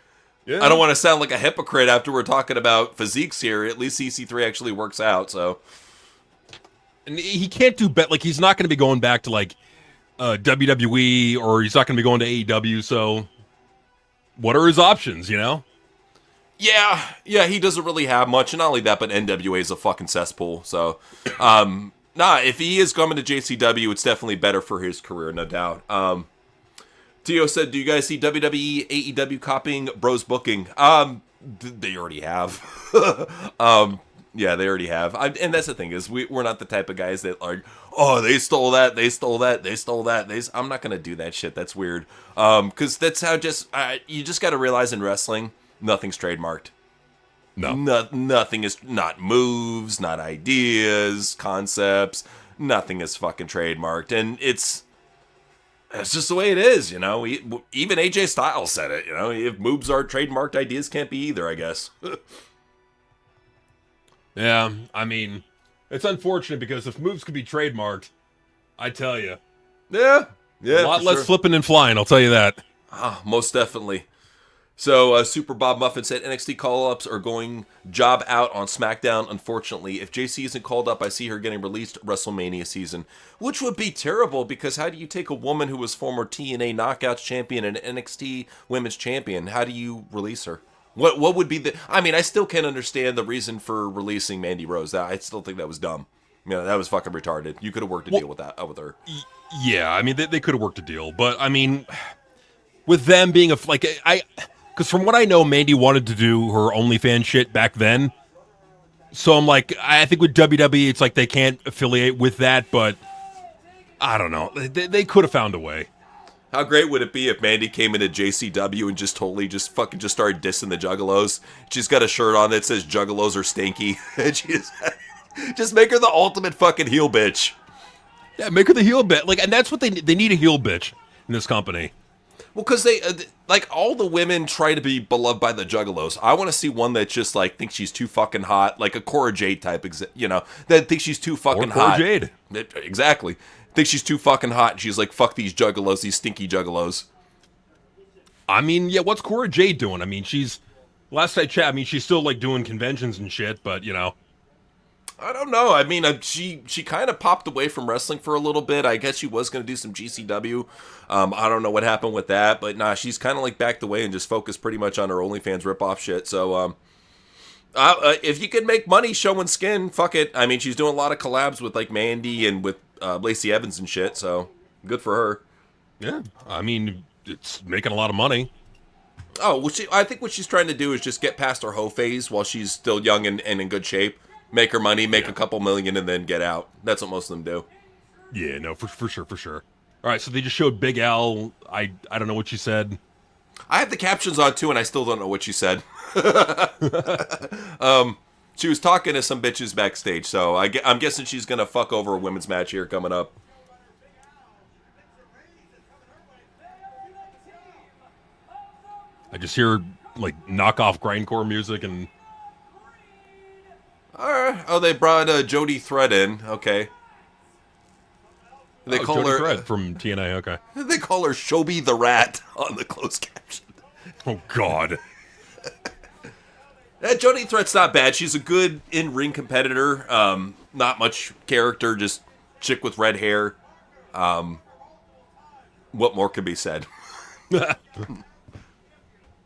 yeah. I don't want to sound like a hypocrite after we're talking about physiques here. At least EC3 actually works out, so. And he can't do bet. Like, he's not going to be going back to, like, WWE, or he's not going to be going to AEW, so what are his options, you know? Yeah, he doesn't really have much. And not only that, but NWA is a fucking cesspool, so. If he is coming to JCW, it's definitely better for his career, no doubt. Tio said, do you guys see WWE, AEW copying Bros Booking? They already have. Yeah, they already have. And that's the thing is, we're not the type of guys that are, oh, they stole that. I'm not going to do that shit. That's weird. Because that's how you just got to realize in wrestling, nothing's trademarked. No. Nothing is, not moves, not ideas, concepts. Nothing is fucking trademarked. And it's just the way it is, you know. Even AJ Styles said it, you know. If moves are trademarked, ideas can't be either, I guess. Yeah, I mean, it's unfortunate because if moves could be trademarked, I tell you. Yeah. A lot less flipping and flying, I'll tell you that. Most definitely. So, Super Bob Muffin said NXT call-ups are going job out on SmackDown, unfortunately. If JC isn't called up, I see her getting released WrestleMania season, which would be terrible because how do you take a woman who was former TNA Knockouts champion and NXT Women's Champion? How do you release her? What would be the... I mean, I still can't understand the reason for releasing Mandy Rose. I still think that was dumb. You know, that was fucking retarded. You could have worked a deal with that with her. Yeah, I mean, they could have worked a deal, but I mean... with them being because from what I know, Mandy wanted to do her OnlyFans shit back then. So I'm like, I think with WWE, it's like they can't affiliate with that, but I don't know. They could have found a way. How great would it be if Mandy came into JCW and just totally just fucking just started dissing the Juggalos? She's got a shirt on that says Juggalos are stinky. And she just make her the ultimate fucking heel bitch. Yeah, make her the heel bitch. Like, and that's what they need, a heel bitch in this company. Well, because they, like, all the women try to be beloved by the Juggalos. I want to see one that just, like, thinks she's too fucking hot. Like a Cora Jade type, that thinks she's too fucking hot. Cora Jade. Exactly. Thinks she's too fucking hot, and she's like, fuck these Juggalos, these stinky Juggalos. I mean, yeah, what's Cora Jade doing? I mean, last I checked, I mean, she's still, like, doing conventions and shit, but, I don't know. I mean, she kind of popped away from wrestling for a little bit. I guess she was going to do some GCW. I don't know what happened with that, but nah, she's kind of like backed away and just focused pretty much on her OnlyFans ripoff shit. So, if you could make money showing skin, fuck it. I mean, she's doing a lot of collabs with like Mandy and with Lacey Evans and shit. So, good for her. Yeah, I mean, it's making a lot of money. Oh, well, I think what she's trying to do is just get past her hoe phase while she's still young and in good shape. Make her money, make a couple million, and then get out. That's what most of them do. Yeah, no, for sure. All right, so they just showed Big Al. I don't know what she said. I have the captions on too, and I still don't know what she said. She was talking to some bitches backstage, so I'm guessing she's gonna fuck over a women's match here coming up. I just hear like knockoff grindcore music and. Oh, they brought Jody Thread in. Okay. They call Jody her Thread from TNA. Okay. They call her Shobi the Rat on the closed caption. Oh God. Jody Thread's not bad. She's a good in-ring competitor. Not much character, just chick with red hair. What more could be said?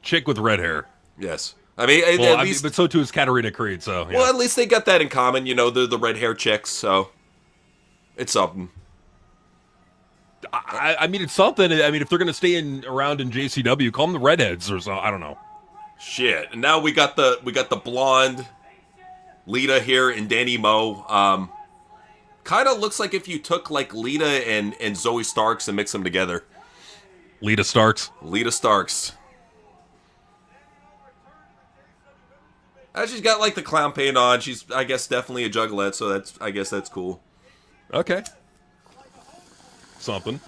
Chick with red hair. Yes. I mean, well, at least, but so too is Katarina Creed. So yeah. Well, at least they got that in common. They're the red hair chicks, so it's something. I mean, it's something. I mean, if they're gonna stay around in JCW, call them the redheads or so. I don't know. Shit. And now we got the blonde Lita here and Danny Moe. Kind of looks like if you took like Lita and Zoe Starks and mix them together. Lita Starks. Lita Starks. She's got like the clown paint on. She's, I guess, definitely a juggalette, so I guess that's cool. Okay. Something.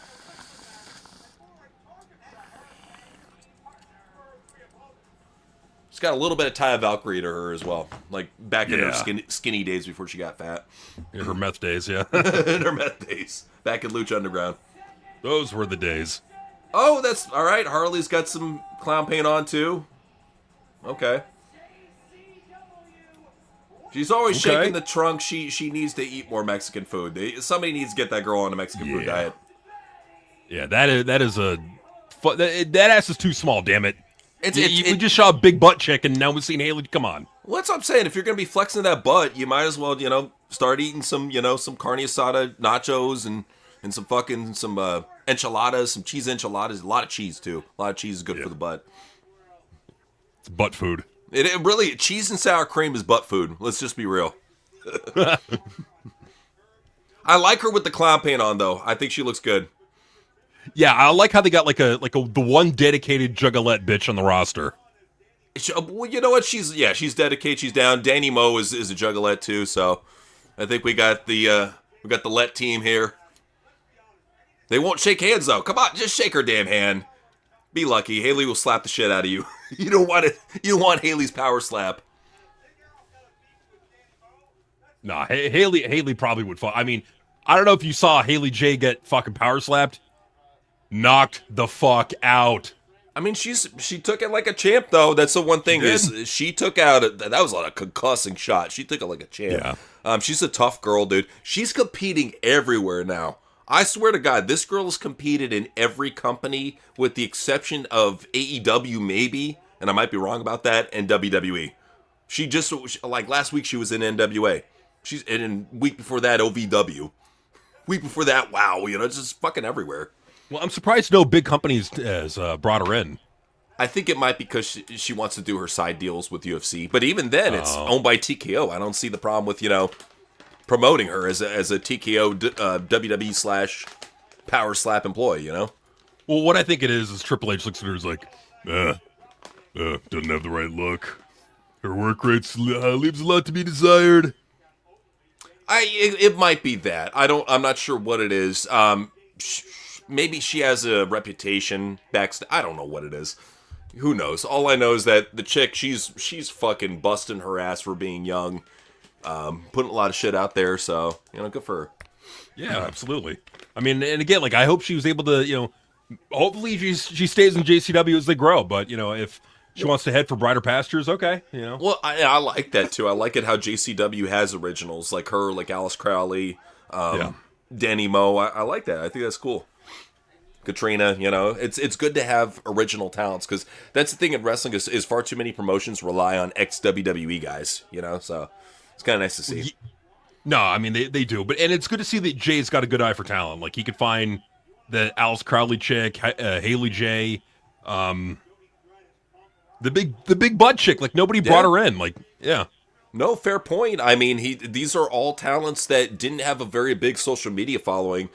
She's got a little bit of Taya Valkyrie to her as well, like back in her skinny days before she got fat. In her meth days, yeah. In her meth days, back in Lucha Underground. Those were the days. Oh, that's all right. Harley's got some clown paint on too. Okay. She's always shaking the trunk. She needs to eat more Mexican food. Somebody needs to get that girl on a Mexican food diet. Yeah, that is a that ass is too small. Damn it! We just saw a big butt chick, and now we've seen Haley. Come on. Well, that's what I'm saying. If you're gonna be flexing that butt, you might as well start eating some some carne asada nachos and some enchiladas, some cheese enchiladas. A lot of cheese too. A lot of cheese is good for the butt. It's butt food. It really, cheese and sour cream is butt food. Let's just be real. I like her with the clown paint on, though. I think she looks good. Yeah, I like how they got the one dedicated juggalette bitch on the roster. Well, you know what? She's dedicated. She's down. Danny Moe is a juggalette too. So I think we got the Let team here. They won't shake hands though. Come on, just shake her damn hand. Be lucky. Haley will slap the shit out of you. You don't want it. You don't want Haley's power slap. Nah, Haley probably would fall. I mean, I don't know if you saw Haley J get fucking power slapped. Knocked the fuck out. I mean, she took it like a champ, though. That's the one thing is she took out that was like a concussing shot. She took it like a champ. Yeah. She's a tough girl, dude. She's competing everywhere now. I swear to God, this girl has competed in every company with the exception of AEW, maybe, and I might be wrong about that, and WWE. She just, like last week, she was in NWA. She's in week before that, OVW. Week before that, WOW. It's just fucking everywhere. Well, I'm surprised no big companies has brought her in. I think it might be because she wants to do her side deals with UFC. But even then, it's Oh. owned by TKO. I don't see the problem with, promoting her as a TKO WWE slash Power Slap employee, Well, what I think it is Triple H looks at her as like, doesn't have the right look. Her work rates leaves a lot to be desired. It might be that. I'm not sure what it is. Maybe she has a reputation backstage. I don't know what it is. Who knows? All I know is that the chick, she's fucking busting her ass for being young, putting a lot of shit out there. So good for her. Yeah, absolutely. I mean, and again, like I hope she was able to, hopefully she stays in JCW as they grow. But if she wants to head for brighter pastures, okay. Well, I like that too. I like it how JCW has originals like her, like Alice Crowley, Danny Moe. I like that. I think that's cool. Katrina, it's good to have original talents because that's the thing in wrestling is far too many promotions rely on ex-WWE guys, so it's kind of nice to see. No, I mean they do, and it's good to see that Jay's got a good eye for talent. Like he could find the Alice Crowley chick, Haley J, the big butt chick. Like nobody brought her in. Like No, fair point. I mean, these are all talents that didn't have a very big social media following.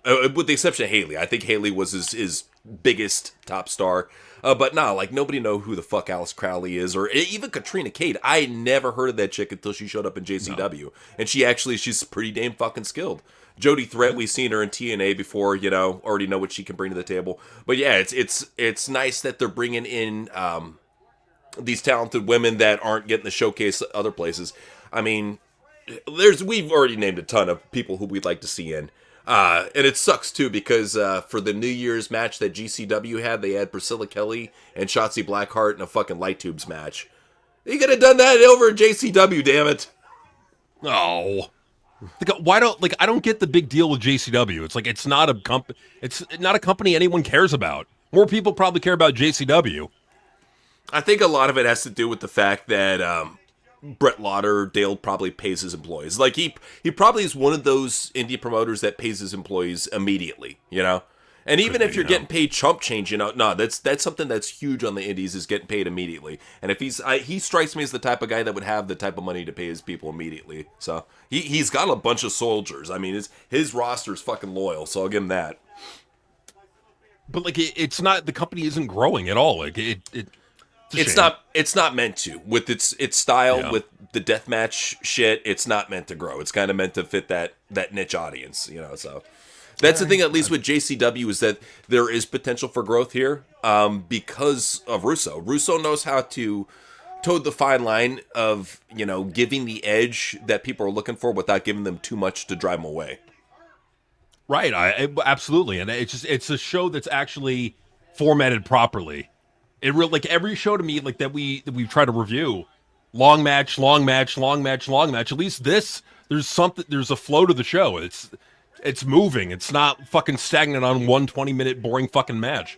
With the exception of Haley. I think Haley was his biggest top star. But nah, like nobody know who the fuck Alice Crowley is, or even Katrina Cade. I never heard of that chick until she showed up in JCW. No. And she's pretty damn fucking skilled. Jody Threat, we've seen her in TNA before, already know what she can bring to the table. But yeah, it's nice that they're bringing in these talented women that aren't getting the showcase other places. I mean, we've already named a ton of people who we'd like to see in. And it sucks too because for the New Year's match that GCW had, they had Priscilla Kelly and Shotzi Blackheart in a fucking light tubes match. You could have done that over at JCW, damn it. Oh, why don't I don't get the big deal with JCW. It's like it's not a company anyone cares about. More people probably care about JCW. I think a lot of it has to do with the fact that Brett Lauderdale probably pays his employees. Like he probably is one of those indie promoters that pays his employees immediately, And even if you're getting paid chump change, no, that's something that's huge on the indies is getting paid immediately. And if he strikes me as the type of guy that would have the type of money to pay his people immediately. So he's got a bunch of soldiers. I mean, his roster's fucking loyal, so I'll give him that. But it's not, the company isn't growing at all. Like it's not meant to with its style with the deathmatch shit. It's not meant to grow. It's kind of meant to fit that niche audience, So that's the thing. At least with JCW is that there is potential for growth here because of Russo. Russo knows how to toe the fine line of giving the edge that people are looking for without giving them too much to drive them away. Right. Absolutely, and it's a show that's actually formatted properly. It really, like every show to me, like that we try to review, long match, long match, long match, long match. At least there's a flow to the show. It's moving. It's not fucking stagnant on one 20-minute boring fucking match.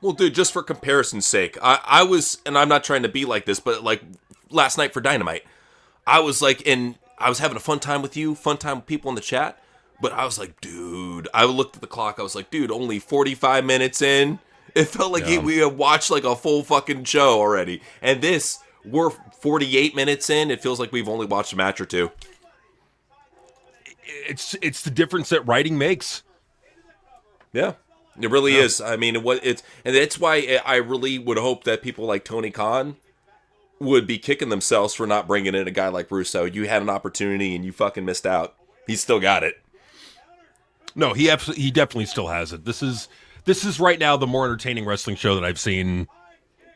Well, dude, just for comparison's sake, I was, and I'm not trying to be like this, but like last night for Dynamite, I was like, and I was having a fun time with you, fun time with people in the chat, but I was like, dude, I looked at the clock, I was like, dude, only 45 minutes in. It felt like we had watched like a full fucking show already. And we're 48 minutes in. It feels like we've only watched a match or two. It's the difference that writing makes. Yeah, it really is. I mean, and that's why I really would hope that people like Tony Khan would be kicking themselves for not bringing in a guy like Russo. You had an opportunity and you fucking missed out. He's still got it. No, he definitely still has it. This is right now the more entertaining wrestling show that I've seen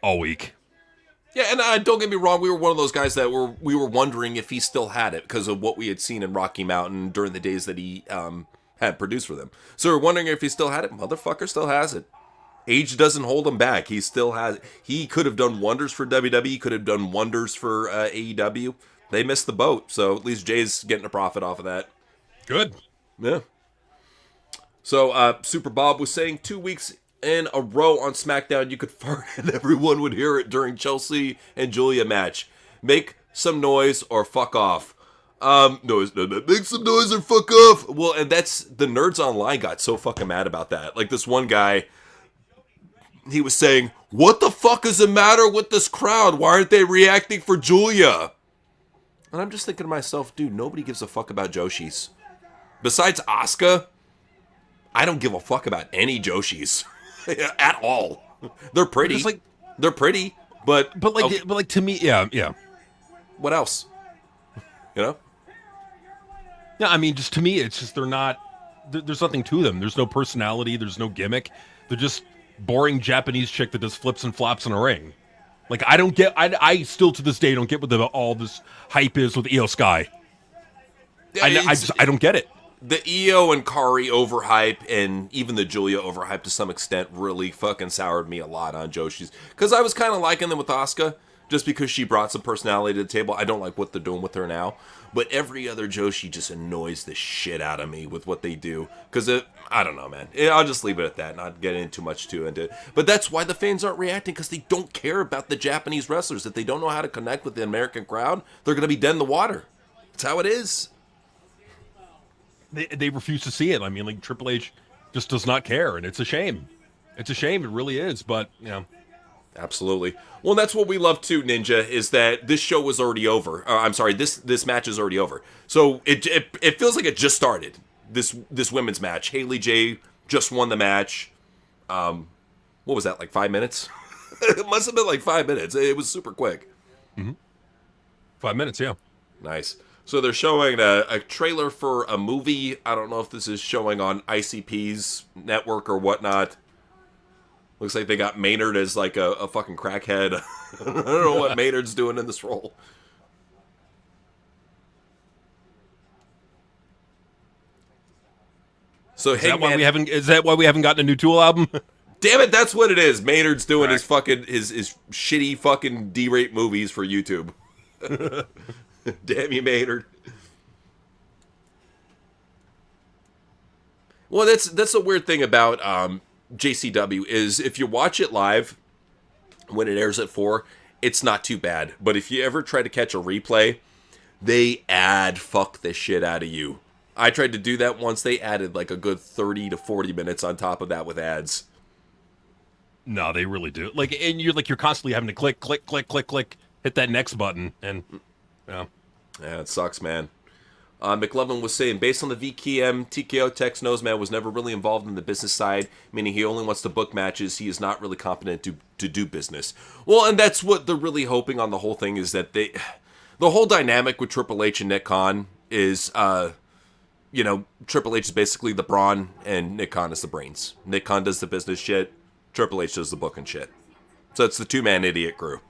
all week. Yeah, and don't get me wrong, we were one of those guys that we were wondering if he still had it because of what we had seen in Rocky Mountain during the days that he had produced for them. So we're wondering if he still had it. Motherfucker still has it. Age doesn't hold him back. He still has it. He could have done wonders for WWE. He could have done wonders for AEW. They missed the boat, so at least Jay's getting a profit off of that. Good. Yeah. So, Super Bob was saying 2 weeks in a row on SmackDown, you could fart and everyone would hear it during Chelsea and Julia match. Make some noise or fuck off. Noise, no, make some noise or fuck off. Well, and that's, the nerds online got so fucking mad about that. Like, this one guy, he was saying, what the fuck is the matter with this crowd? Why aren't they reacting for Julia? And I'm just thinking to myself, dude, nobody gives a fuck about Joshis. Besides Asuka, I don't give a fuck about any Joshis at all. They're pretty. Like, they're pretty, but like to me, yeah. What else? You know? Yeah, I mean, just to me, it's just they're not. There's nothing to them. There's no personality. There's no gimmick. They're just boring Japanese chick that does flips and flops in a ring. Like, I don't get. I still to this day don't get what all this hype is with Io Sky. Yeah, I don't get it. The Io and Kari overhype, and even the Julia overhype to some extent, really fucking soured me a lot on Joshi's. Because I was kind of liking them with Asuka, just because she brought some personality to the table. I don't like what they're doing with her now. But every other Joshi just annoys the shit out of me with what they do. Because, I don't know, man. I'll just leave it at that, not get into too much into it. But that's why the fans aren't reacting, because they don't care about the Japanese wrestlers. If they don't know how to connect with the American crowd, they're going to be dead in the water. That's how it is. They refuse to see it. I mean, like, Triple H just does not care, and it's a shame. It's a shame. It really is, but, you know. Absolutely. Well, that's what we love too, Ninja, is that this show was already over. I'm sorry, this match is already over. So it feels like it just started, this women's match. Haley J just won the match. What was that, like 5 minutes? It must have been like 5 minutes. It was super quick. Mm-hmm. 5 minutes, yeah. Nice. So they're showing a trailer for a movie. I don't know if this is showing on ICP's network or whatnot. Looks like they got Maynard as like a fucking crackhead. I don't know what Maynard's doing in this role. So is that why we haven't gotten a new Tool album? Damn it, that's what it is. Maynard's doing his fucking his shitty fucking D-rate movies for YouTube. Damn you, Maynard. Well, that's a weird thing about JCW is if you watch it live when it airs at 4, it's not too bad. But if you ever try to catch a replay, they fuck the shit out of you. I tried to do that once. They added like a good 30 to 40 minutes on top of that with ads. No, they really do. Like, and you're constantly having to click, hit that next button, and yeah, it sucks, man. McLovin was saying, based on the VKM, TKO Tex Noseman was never really involved in the business side, meaning he only wants to book matches. He is not really competent to do business. Well, and that's what they're really hoping on the whole thing is that the whole dynamic with Triple H and Nick Khan is, Triple H is basically the brawn and Nick Khan is the brains. Nick Khan does the business shit. Triple H does the booking shit. So it's the two-man idiot crew.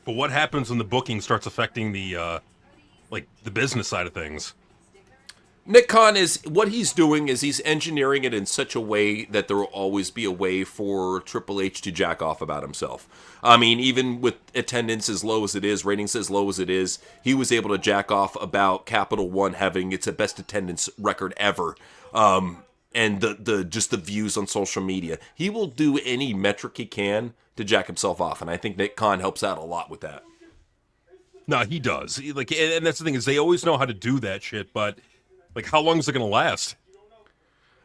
But what happens when the booking starts affecting the business side of things? Nick Khan what he's doing is he's engineering it in such a way that there will always be a way for Triple H to jack off about himself. I mean, even with attendance as low as it is, ratings as low as it is, he was able to jack off about Capital One having its best attendance record ever. And the views on social media. He will do any metric he can to jack himself off, and I think Nick Khan helps out a lot with that. No, he does. And that's the thing is they always know how to do that shit, but how long is it going to last?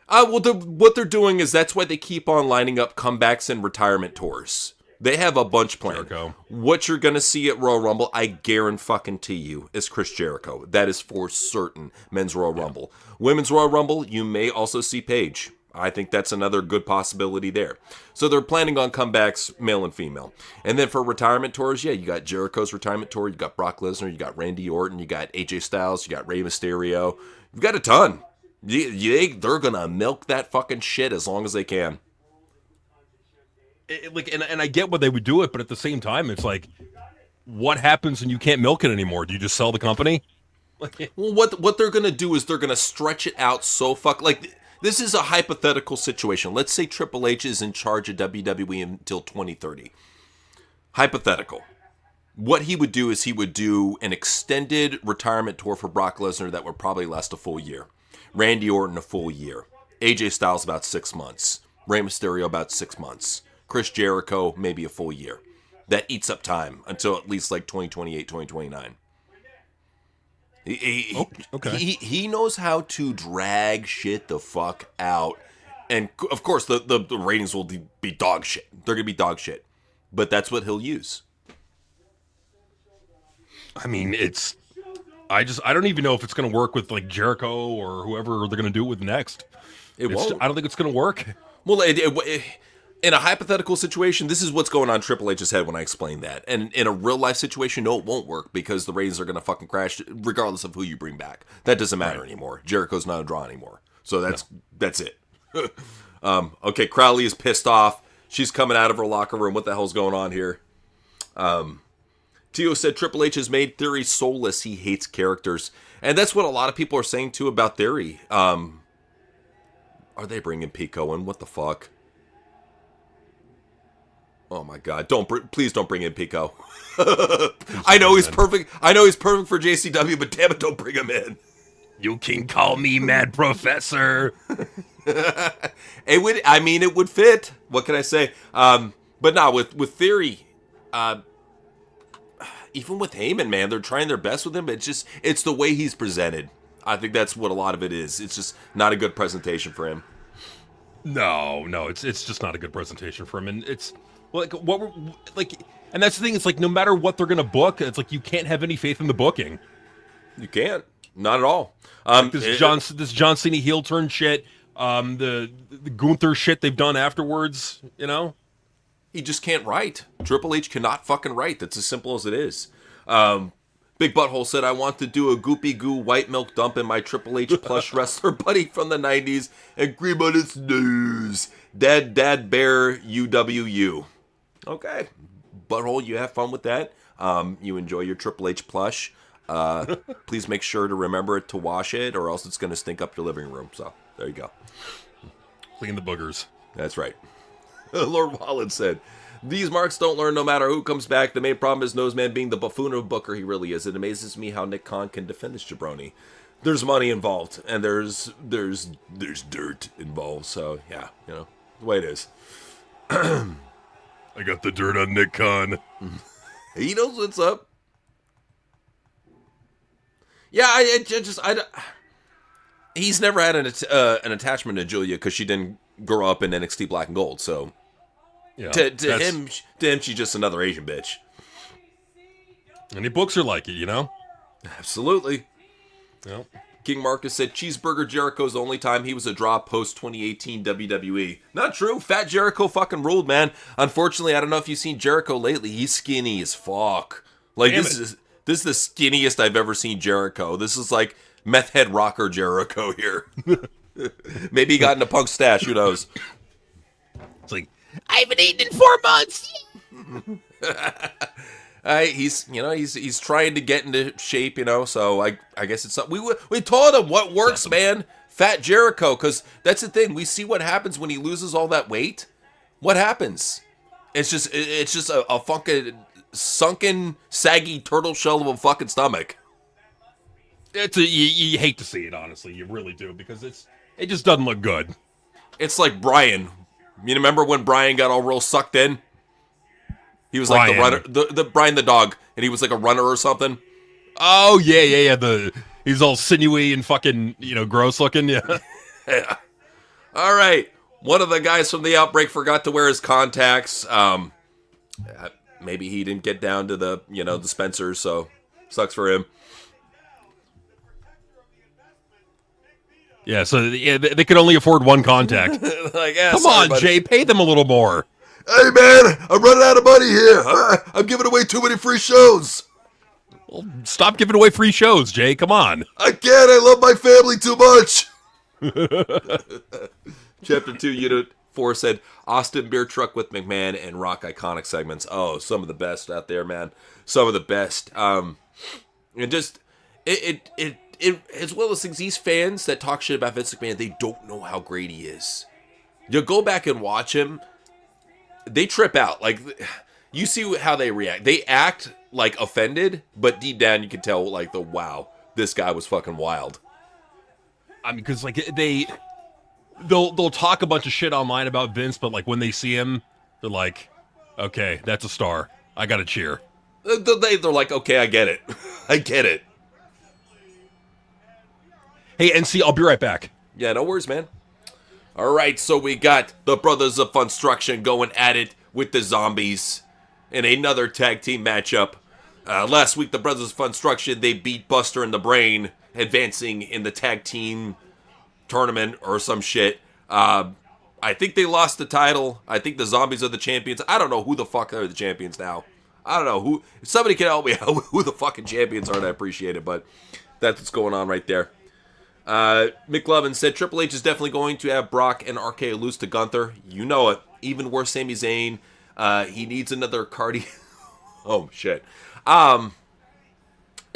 What they're doing is that's why they keep on lining up comebacks and retirement tours. They have a bunch planned. Jericho. What you're going to see at Royal Rumble, I guarantee you, is Chris Jericho. That is for certain. Men's Royal Rumble. Women's Royal Rumble, you may also see Paige. I think that's another good possibility there. So they're planning on comebacks, male and female. And then for retirement tours, you got Jericho's retirement tour, you got Brock Lesnar, you got Randy Orton, you got AJ Styles, you got Rey Mysterio. You've got a ton. They're going to milk that fucking shit as long as they can. And I get why they would do it, but at the same time, it's like, what happens when you can't milk it anymore? Do you just sell the company? Well, what they're going to do is they're going to stretch it out so this is a hypothetical situation. Let's say Triple H is in charge of WWE until 2030. Hypothetical. What he would do is he would do an extended retirement tour for Brock Lesnar that would probably last a full year. Randy Orton a full year. AJ Styles about 6 months. Rey Mysterio about 6 months. Chris Jericho maybe a full year. That eats up time until at least 2028, 2029. Okay. He knows how to drag shit the fuck out. And, of course, the ratings will be dog shit. They're going to be dog shit. But that's what he'll use. I mean, I don't even know if it's going to work with, like, Jericho or whoever they're going to do it with next. It won't. I don't think it's going to work. Well, in a hypothetical situation, this is what's going on Triple H's head when I explain that. And in a real life situation, no, it won't work because the ratings are going to fucking crash regardless of who you bring back. That doesn't matter anymore. Jericho's not a draw anymore. So that's it. Okay, Crowley is pissed off. She's coming out of her locker room. What the hell's going on here? Tio said Triple H has made Theory soulless. He hates characters. And that's what a lot of people are saying, too, about Theory. Are they bringing Pico in? What the fuck? Oh my god! Please don't bring in Pico. I know he's perfect. I know he's perfect for JCW, but damn it, don't bring him in. You can call me Mad Professor. It would fit. What can I say? But now with Theory, even with Heyman, man, they're trying their best with him. But it's the way he's presented. I think that's what a lot of it is. It's just not a good presentation for him. No, it's just not a good presentation for him, and it's like and that's the thing. It's like no matter what they're gonna book, it's like you can't have any faith in the booking. You can't, not at all. This John Cena heel turn shit, the Gunther shit they've done afterwards, you know. He just can't write. Triple H cannot fucking write. That's as simple as it is. Big Butthole said, I want to do a goopy goo white milk dump in my Triple H plush wrestler buddy from the 90s and cream on its nose. Dad Bear UWU. Okay. Butthole, you have fun with that. You enjoy your Triple H plush. Please make sure to remember to wash it or else it's going to stink up your living room. So, there you go. Clean the boogers. That's right. Lord Wallen said, these marks don't learn no matter who comes back. The main problem is Noseman being the buffoon of Booker he really is. It amazes me how Nick Khan can defend this jabroni. There's money involved, and there's dirt involved. So, yeah, the way it is. I got the dirt on Nick Khan. He knows what's up. Yeah, he's never had an attachment to Julia because she didn't grow up in NXT Black and Gold, so... Yeah, to him, she's just another Asian bitch. And he books her like it, you know? Absolutely. Yep. King Marcus said, Cheeseburger Jericho's the only time he was a draw post-2018 WWE. Not true. Fat Jericho fucking ruled, man. Unfortunately, I don't know if you've seen Jericho lately. He's skinny as fuck. Like, this is the skinniest I've ever seen Jericho. This is like meth head rocker Jericho here. Maybe he got into Punk's stash. Who knows? It's like, I haven't eaten in 4 months. He's trying to get into shape, so I guess it's something. We told him what works, man. Fat Jericho, because that's the thing. We see what happens when he loses all that weight. What happens? It's just a fucking sunken, saggy turtle shell of a fucking stomach. You hate to see it, honestly. You really do, because it just doesn't look good. It's like Brian. You remember when Brian got all real sucked in? He was like the runner, the Brian the dog, and he was like a runner or something. Oh yeah. He's all sinewy and fucking gross looking. Yeah. Yeah. All right. One of the guys from the Outbreak forgot to wear his contacts. Maybe he didn't get down to the dispensers, so sucks for him. Yeah, so they could only afford one contact. Come on, buddy. Jay, pay them a little more. Hey, man, I'm running out of money here. I'm giving away too many free shows. Well, stop giving away free shows, Jay. Come on. I can't. I love my family too much. Chapter 2, Unit 4 said, Austin beer truck with McMahon and Rock iconic segments. Oh, some of the best out there, man. Some of the best. And just, it as well as these fans that talk shit about Vince McMahon, they don't know how great he is. You go back and watch him, they trip out. Like, you see how they react. They act like offended, but deep down you can tell, like, wow, this guy was fucking wild. I mean, because, like, they'll talk a bunch of shit online about Vince, but, like, when they see him, they're like, okay, that's a star. I gotta cheer. They're like, okay, I get it. I get it. Hey, NC, I'll be right back. Yeah, no worries, man. All right, so we got the Brothers of Funstruction going at it with the Zombies in another tag team matchup. Last week, the Brothers of Funstruction, they beat Buster and the Brain, advancing in the tag team tournament or some shit. I think they lost the title. I think the Zombies are the champions. I don't know who the fuck are the champions now. I don't know who. If somebody can help me out who the fucking champions are, I'd appreciate it. But that's what's going on right there. McLovin said Triple H is definitely going to have Brock and RKO lose to Gunther. You know it. Even worse, Sami Zayn. He needs another cardio. Oh shit. And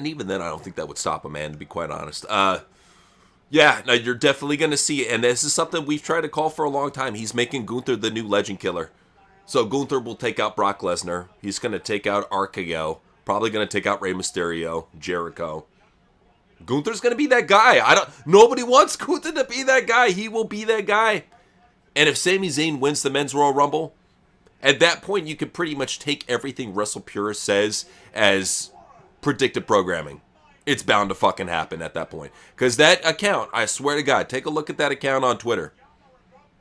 even then, I don't think that would stop a man. To be quite honest. Yeah, no, you're definitely going to see it. And this is something we've tried to call for a long time. He's making Gunther the new legend killer. So Gunther will take out Brock Lesnar. He's going to take out RKO. Probably going to take out Rey Mysterio, Jericho. Gunther's going to be that guy. Nobody wants Gunther to be that guy. He will be that guy. And if Sami Zayn wins the Men's Royal Rumble, at that point you can pretty much take everything Wrestle Purist says as predictive programming. It's bound to fucking happen at that point. Because that account, I swear to God, take a look at that account on Twitter.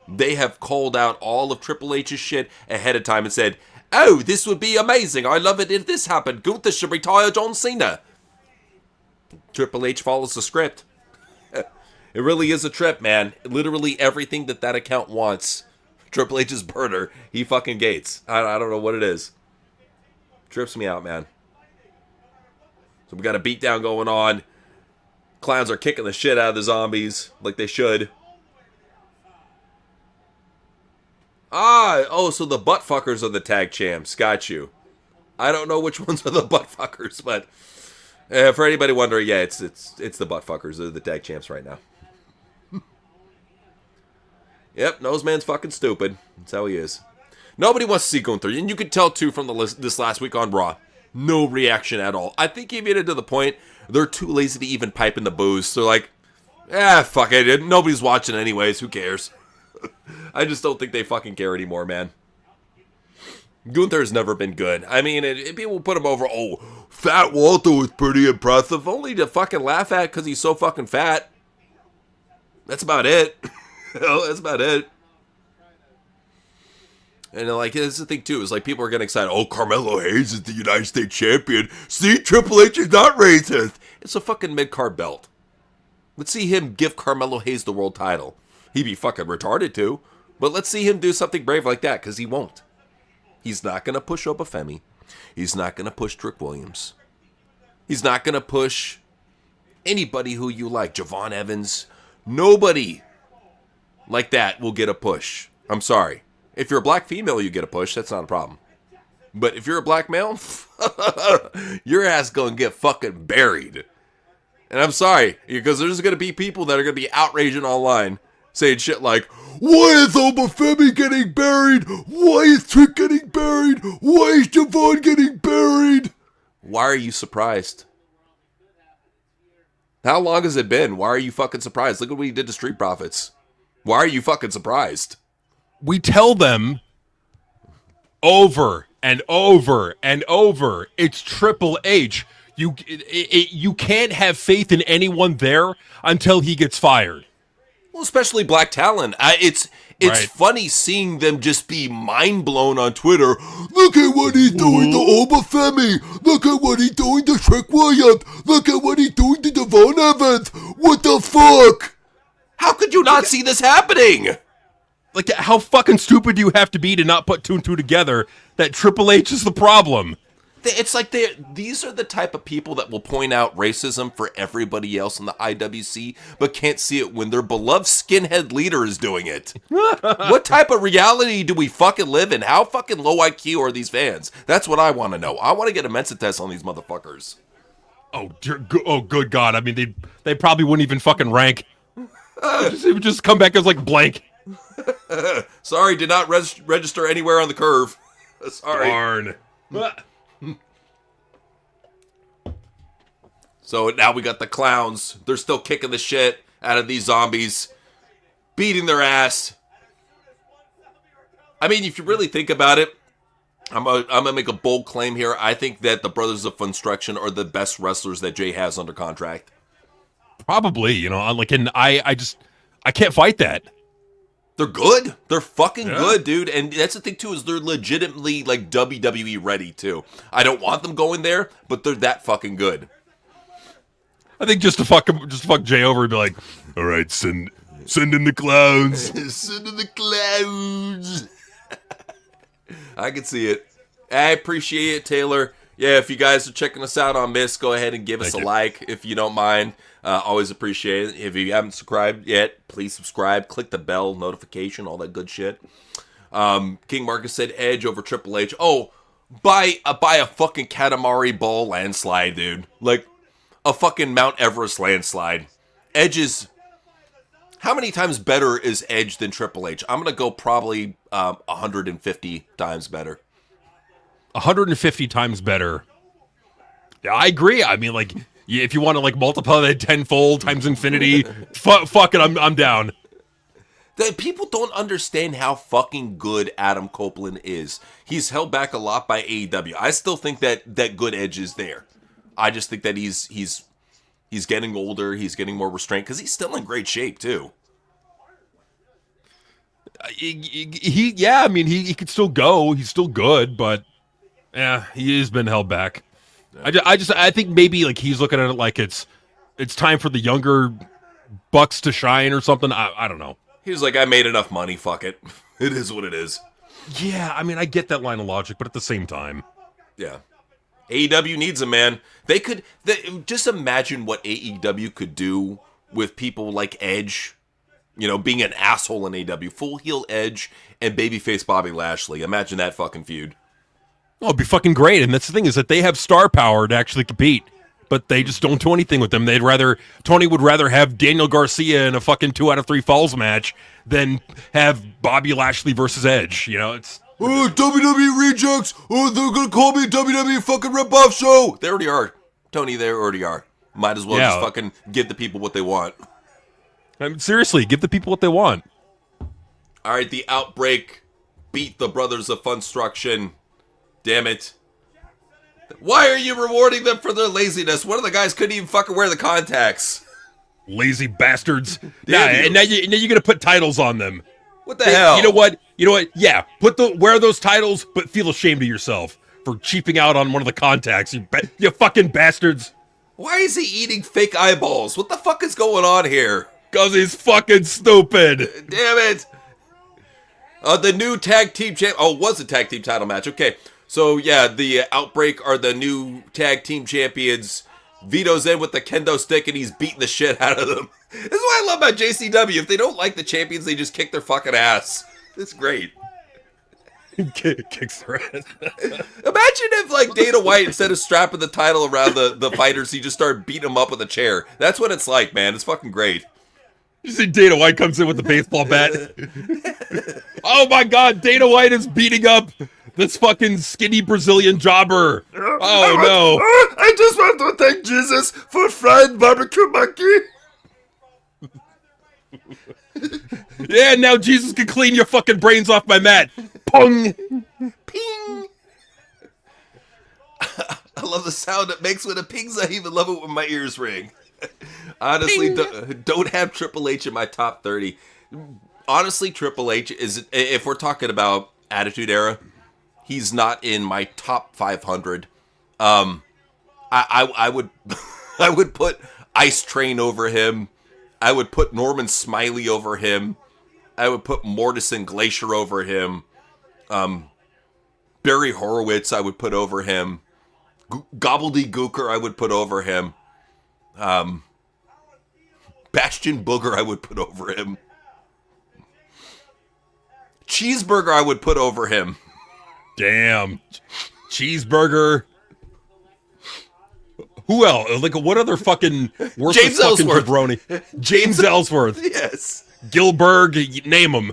They have called out all of Triple H's shit ahead of time and said, oh, this would be amazing. I love it if this happened. Gunther should retire John Cena. Triple H follows the script. It really is a trip, man. Literally everything that account wants. Triple H's burner, he fucking gates. I don't know what it is. Trips me out, man. So we got a beatdown going on. Clowns are kicking the shit out of the Zombies, like they should. So the buttfuckers are the tag champs. Got you. I don't know which ones are the buttfuckers, but for anybody wondering, yeah, it's the buttfuckers. They're the tag champs right now. Yep, Noseman's fucking stupid. That's how he is. Nobody wants to see Gunther, and you could tell too from this last week on Raw. No reaction at all. I think even to the point they're too lazy to even pipe in the booze. They're like, fuck it. Nobody's watching anyways. Who cares? I just don't think they fucking care anymore, man. Gunther's never been good. I mean, people put him over. Oh, Fat Walter was pretty impressive. Only to fucking laugh at because he's so fucking fat. That's about it. That's about it. And like, this is the thing too, is like people are getting excited. Oh, Carmelo Hayes is the United States champion. See, Triple H is not racist. It's a fucking mid-card belt. Let's see him give Carmelo Hayes the world title. He'd be fucking retarded too. But let's see him do something brave like that, because he won't. He's not going to push Obafemi. He's not going to push Trick Williams. He's not going to push anybody who you like. Javon Evans. Nobody like that will get a push. I'm sorry. If you're a black female, you get a push. That's not a problem. But if you're a black male, your ass gonna get fucking buried. And I'm sorry, because there's gonna be people that are gonna be outraging online, saying shit like, why is Obafemi getting buried? Why is Trick getting buried? Why is Javon getting buried? Why are you surprised? How long has it been? Why are you fucking surprised? Look at what he did to Street Profits. Why are you fucking surprised? We tell them over and over and over, it's Triple H. You can't have faith in anyone there until he gets fired. Well, especially black talent. It's right. funny seeing them just be mind blown on Twitter. Look at what he's doing to Obafemi. Look at what he's doing to Trick Williams. Look at what he's doing to Devon Evans. What the fuck? How could you not see this happening? Like, how fucking stupid do you have to be to not put two and two together that Triple H is the problem? It's like these are the type of people that will point out racism for everybody else in the IWC, but can't see it when their beloved skinhead leader is doing it. What type of reality do we fucking live in? How fucking low IQ are these fans? That's what I want to know. I want to get a Mensa test on these motherfuckers. Oh, good God. I mean, they probably wouldn't even fucking rank. It would just come back as, like, blank. Sorry, did not register anywhere on the curve. Sorry. Darn. So now we got the clowns. They're still kicking the shit out of these zombies, beating their ass. I mean, if you really think about it, I'm gonna make a bold claim here. I think that the Brothers of Funstruction are the best wrestlers that Jay has under contract. Probably, like, and I can't fight that. They're good. They're fucking good, dude. And that's the thing, too, is they're legitimately, like, WWE ready, too. I don't want them going there, but they're that fucking good. I think just to fuck Jay over and be like, all right, send in the clowns. Send in the clowns. I can see it. I appreciate it, Taylor. Yeah, if you guys are checking us out on this, go ahead and give us a like if you don't mind. Always appreciate it. If you haven't subscribed yet, please subscribe. Click the bell notification, all that good shit. King Marcus said Edge over Triple H. Oh, by a fucking Katamari ball landslide, dude. Like a fucking Mount Everest landslide. Edge is... How many times better is Edge than Triple H? I'm going to go probably 150 times better. 150 times better. Yeah, I agree. I mean, like, if you want to like multiply that tenfold times infinity, fuck it, I'm down. People don't understand how fucking good Adam Copeland is. He's held back a lot by AEW. I still think that good Edge is there. I just think that he's getting older. He's getting more restrained because he's still in great shape too. He could still go. He's still good, but yeah, he has been held back. Yeah. I think maybe like he's looking at it like it's time for the younger bucks to shine or something. I don't know. He was like, I made enough money. Fuck it. It is what it is. Yeah, I mean, I get that line of logic, but at the same time, yeah. AEW needs him, man. Just imagine what AEW could do with people like Edge, being an asshole in AEW. Full heel Edge and babyface Bobby Lashley. Imagine that fucking feud. Oh, it'd be fucking great. And that's the thing is that they have star power to actually compete, but they just don't do anything with them. Tony would rather have Daniel Garcia in a fucking 2 out of 3 falls match than have Bobby Lashley versus Edge. It's... Oh, WWE rejects. Oh, they're going to call me a WWE fucking ripoff show. They already are. Tony, they already are. Might as well just fucking give the people what they want. I mean, seriously, give the people what they want. All right, the Outbreak beat the Brothers of Funstruction. Damn it. Why are you rewarding them for their laziness? One of the guys couldn't even fucking wear the contacts. Lazy bastards. Yeah, and now you're going to put titles on them. What the hell? You know what? Yeah, wear those titles, but feel ashamed of yourself for cheaping out on one of the contacts. You fucking bastards. Why is he eating fake eyeballs? What the fuck is going on here? Because he's fucking stupid. Damn it. The new tag team was a tag team title match. Okay. So, yeah, the Outbreak are the new tag team champions. Vito's in with the kendo stick, and he's beating the shit out of them. This is what I love about JCW. If they don't like the champions, they just kick their fucking ass. It's great. Kicks their ass. Imagine if, like, Dana White, instead of strapping the title around the fighters, he just started beating them up with a chair. That's what it's like, man. It's fucking great. You see Dana White comes in with the baseball bat. Oh, my God. Dana White is beating up this fucking skinny Brazilian jobber. Oh, no. I just want to thank Jesus for fried barbecue monkey. Yeah, now Jesus can clean your fucking brains off my mat. Pong. Ping. I love the sound it makes when it pings. I even love it when my ears ring. Honestly, don't have Triple H in my top 30. Honestly, Triple H is, if we're talking about Attitude Era, he's not in my top 500. I would I would put Ice Train over him. I would put Norman Smiley over him. I would put Mortison Glacier over him. Barry Horowitz I would put over him. Gobbledygooker I would put over him. Bastion Booger I would put over him. Cheeseburger I would put over him. Damn. Cheeseburger. Who else? Like, what other fucking worthless fucking jabroni? James Ellsworth. Yes. Gilbert, name him.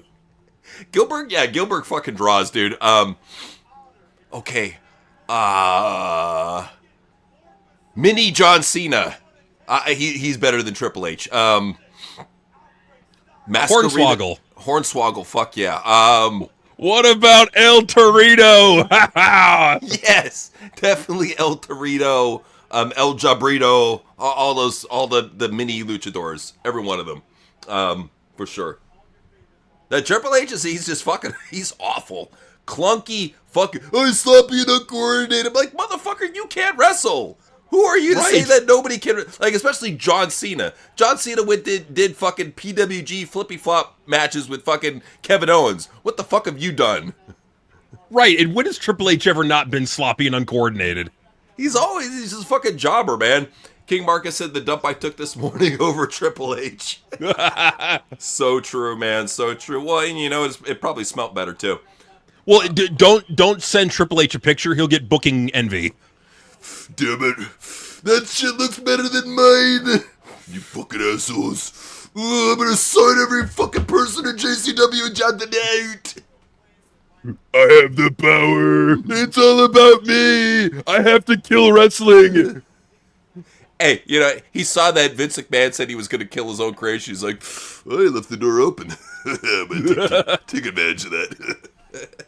Gilbert, yeah, Gilbert fucking draws, dude. Okay. Mini John Cena. He's better than Triple H. Hornswoggle. Hornswoggle, fuck yeah. What about El Torito? Yes, definitely El Torito. El Jabrito, all the mini luchadors, every one of them, for sure. That Triple H he's just fucking, he's awful. Clunky, fucking, oh, sloppy and uncoordinated. I'm like, motherfucker, you can't wrestle. Who are you to say that nobody can, like, especially John Cena. John Cena did fucking PWG flippy flop matches with fucking Kevin Owens. What the fuck have you done? Right, and when has Triple H ever not been sloppy and uncoordinated? He's just a fucking jobber, man. King Marcus said the dump I took this morning over Triple H. So true, man. So true. Well, and you know, it probably smelt better too. Well, don't send Triple H a picture. He'll get booking envy. Damn it. That shit looks better than mine. You fucking assholes. I'm gonna sign every fucking person in JCW and John the Night. I have the power. It's all about me. I have to kill wrestling. Hey, you know, he saw that Vince McMahon said he was going to kill his own creation. He's like, well, I left the door open. I'm going to take advantage of that.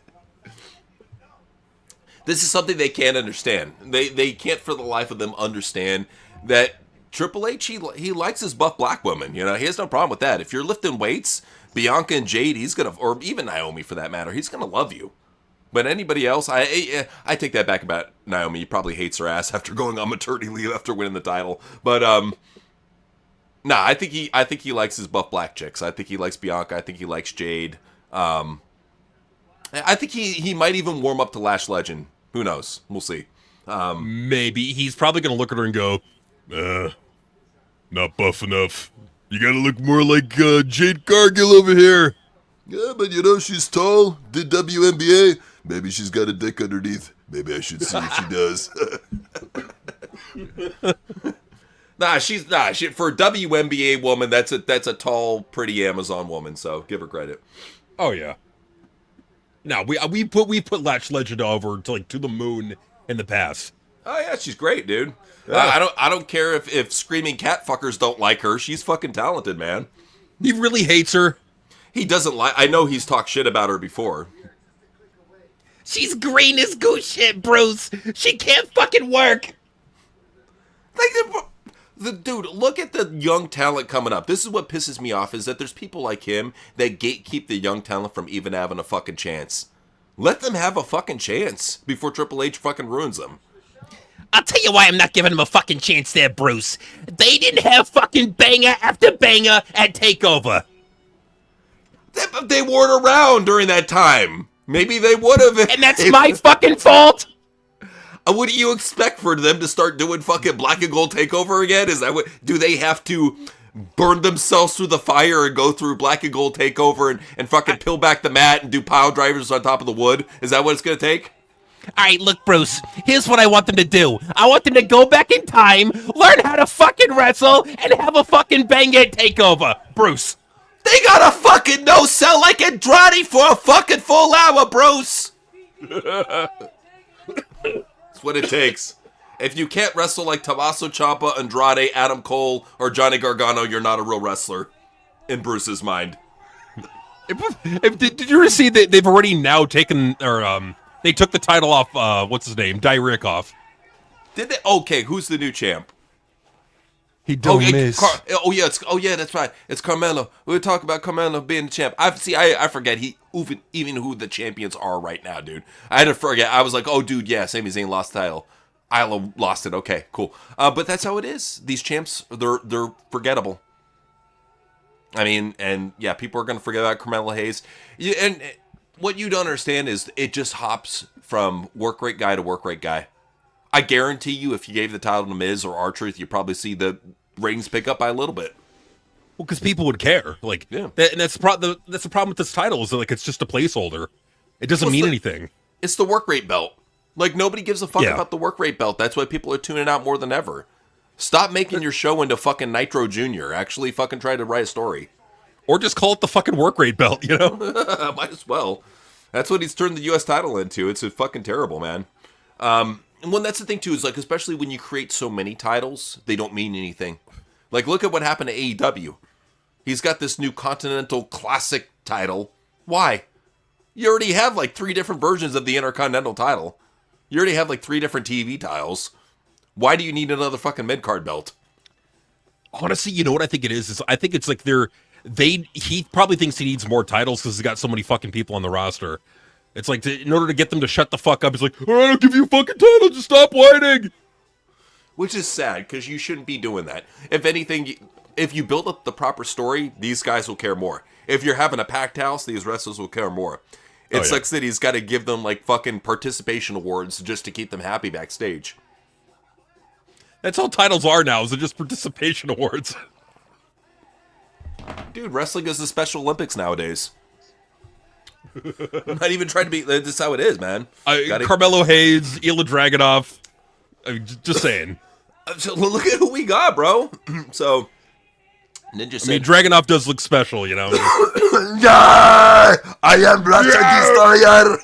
This is something they can't understand. They can't for the life of them understand that Triple H, he likes his buff black women. You know, he has no problem with that. If you're lifting weights, Bianca and Jade, he's going to, or even Naomi for that matter, he's going to love you. But anybody else, I take that back about Naomi. He probably hates her ass after going on maternity leave after winning the title. But nah, I think he likes his buff black chicks. I think he likes Bianca. I think he likes Jade. I think he might even warm up to Lash Legend. Who knows? We'll see. Maybe he's probably gonna look at her and go, not buff enough. You gotta look more like Jade Cargill over here. Yeah, but you know she's tall. Did WNBA. Maybe she's got a dick underneath. Maybe I should see if she does. She for a WNBA woman, that's a tall, pretty Amazon woman. So give her credit. Oh yeah. Now we put Lash Legend over to the moon in the past. Oh yeah, she's great, dude. Yeah. I don't care if screaming cat fuckers don't like her. She's fucking talented, man. He really hates her. He doesn't like. I know he's talked shit about her before. She's green as goose shit, Bruce. She can't fucking work. Like dude, look at the young talent coming up. This is what pisses me off is that there's people like him that gatekeep the young talent from even having a fucking chance. Let them have a fucking chance before Triple H fucking ruins them. I'll tell you why I'm not giving them a fucking chance there, Bruce. They didn't have fucking banger after banger at TakeOver. They weren't around during that time. Maybe they would have. And that's my fucking fault? What do you expect for them to start doing fucking Black and Gold TakeOver again? Is that what? Do they have to burn themselves through the fire and go through Black and Gold TakeOver and fucking peel back the mat and do pile drivers on top of the wood? Is that what it's going to take? All right, look, Bruce, here's what I want them to do. I want them to go back in time, learn how to fucking wrestle, and have a fucking banger TakeOver. Bruce. They got a fucking no-sell like Andrade for a fucking full hour, Bruce. That's what it takes. If you can't wrestle like Tommaso Ciampa, Andrade, Adam Cole, or Johnny Gargano, you're not a real wrestler. In Bruce's mind. Did you ever see that they've already now taken, or they took the title off, what's his name, Dyrikoff? Did they? Okay, who's the new champ? He don't miss. Yeah, that's right. It's Carmelo. We were talking about Carmelo being the champ. I forget even who the champions are right now, dude. I had to forget. I was like, oh, dude, yeah, Sami Zayn lost the title. Isla lost it. Okay, cool. But that's how it is. These champs, they're forgettable. I mean, and yeah, people are gonna forget about Carmelo Hayes. And what you don't understand is it just hops from work rate guy to work rate guy. I guarantee you, if you gave the title to Miz or R-Truth, you'd probably see the ratings pick up by a little bit. Well, because people would care. Like, yeah. That's the problem with this title is that, like, it's just a placeholder. It doesn't mean anything. It's the work rate belt. Like, nobody gives a fuck about the work rate belt. That's why people are tuning out more than ever. Stop making your show into fucking Nitro Jr. Actually fucking try to write a story. Or just call it the fucking work rate belt, you know? Might as well. That's what he's turned the U.S. title into. It's fucking terrible, man. And that's the thing, too, is, like, especially when you create so many titles, they don't mean anything. Like, look at what happened to AEW. He's got this new Continental Classic title. Why? You already have, like, 3 different versions of the Intercontinental title. You already have, like, 3 different TV titles. Why do you need another fucking mid-card belt? Honestly, you know what I think it is I think it's like he probably thinks he needs more titles because he's got so many fucking people on the roster. It's like, in order to get them to shut the fuck up, he's like, all right, I'll give you a fucking title, just stop whining. Which is sad, because you shouldn't be doing that. If anything, if you build up the proper story, these guys will care more. If you're having a packed house, these wrestlers will care more. It sucks that he's got to give them, like, fucking participation awards just to keep them happy backstage. That's all titles are now, is they're just participation awards. Dude, wrestling is the Special Olympics nowadays. I'm not even trying to be... This is how it is, man. Carmelo Hayes, Ilya Dragunov. Just saying. So look at who we got, bro. So, Ninja said... Dragunov does look special, you know? Yeah! I am Russia Destroyer!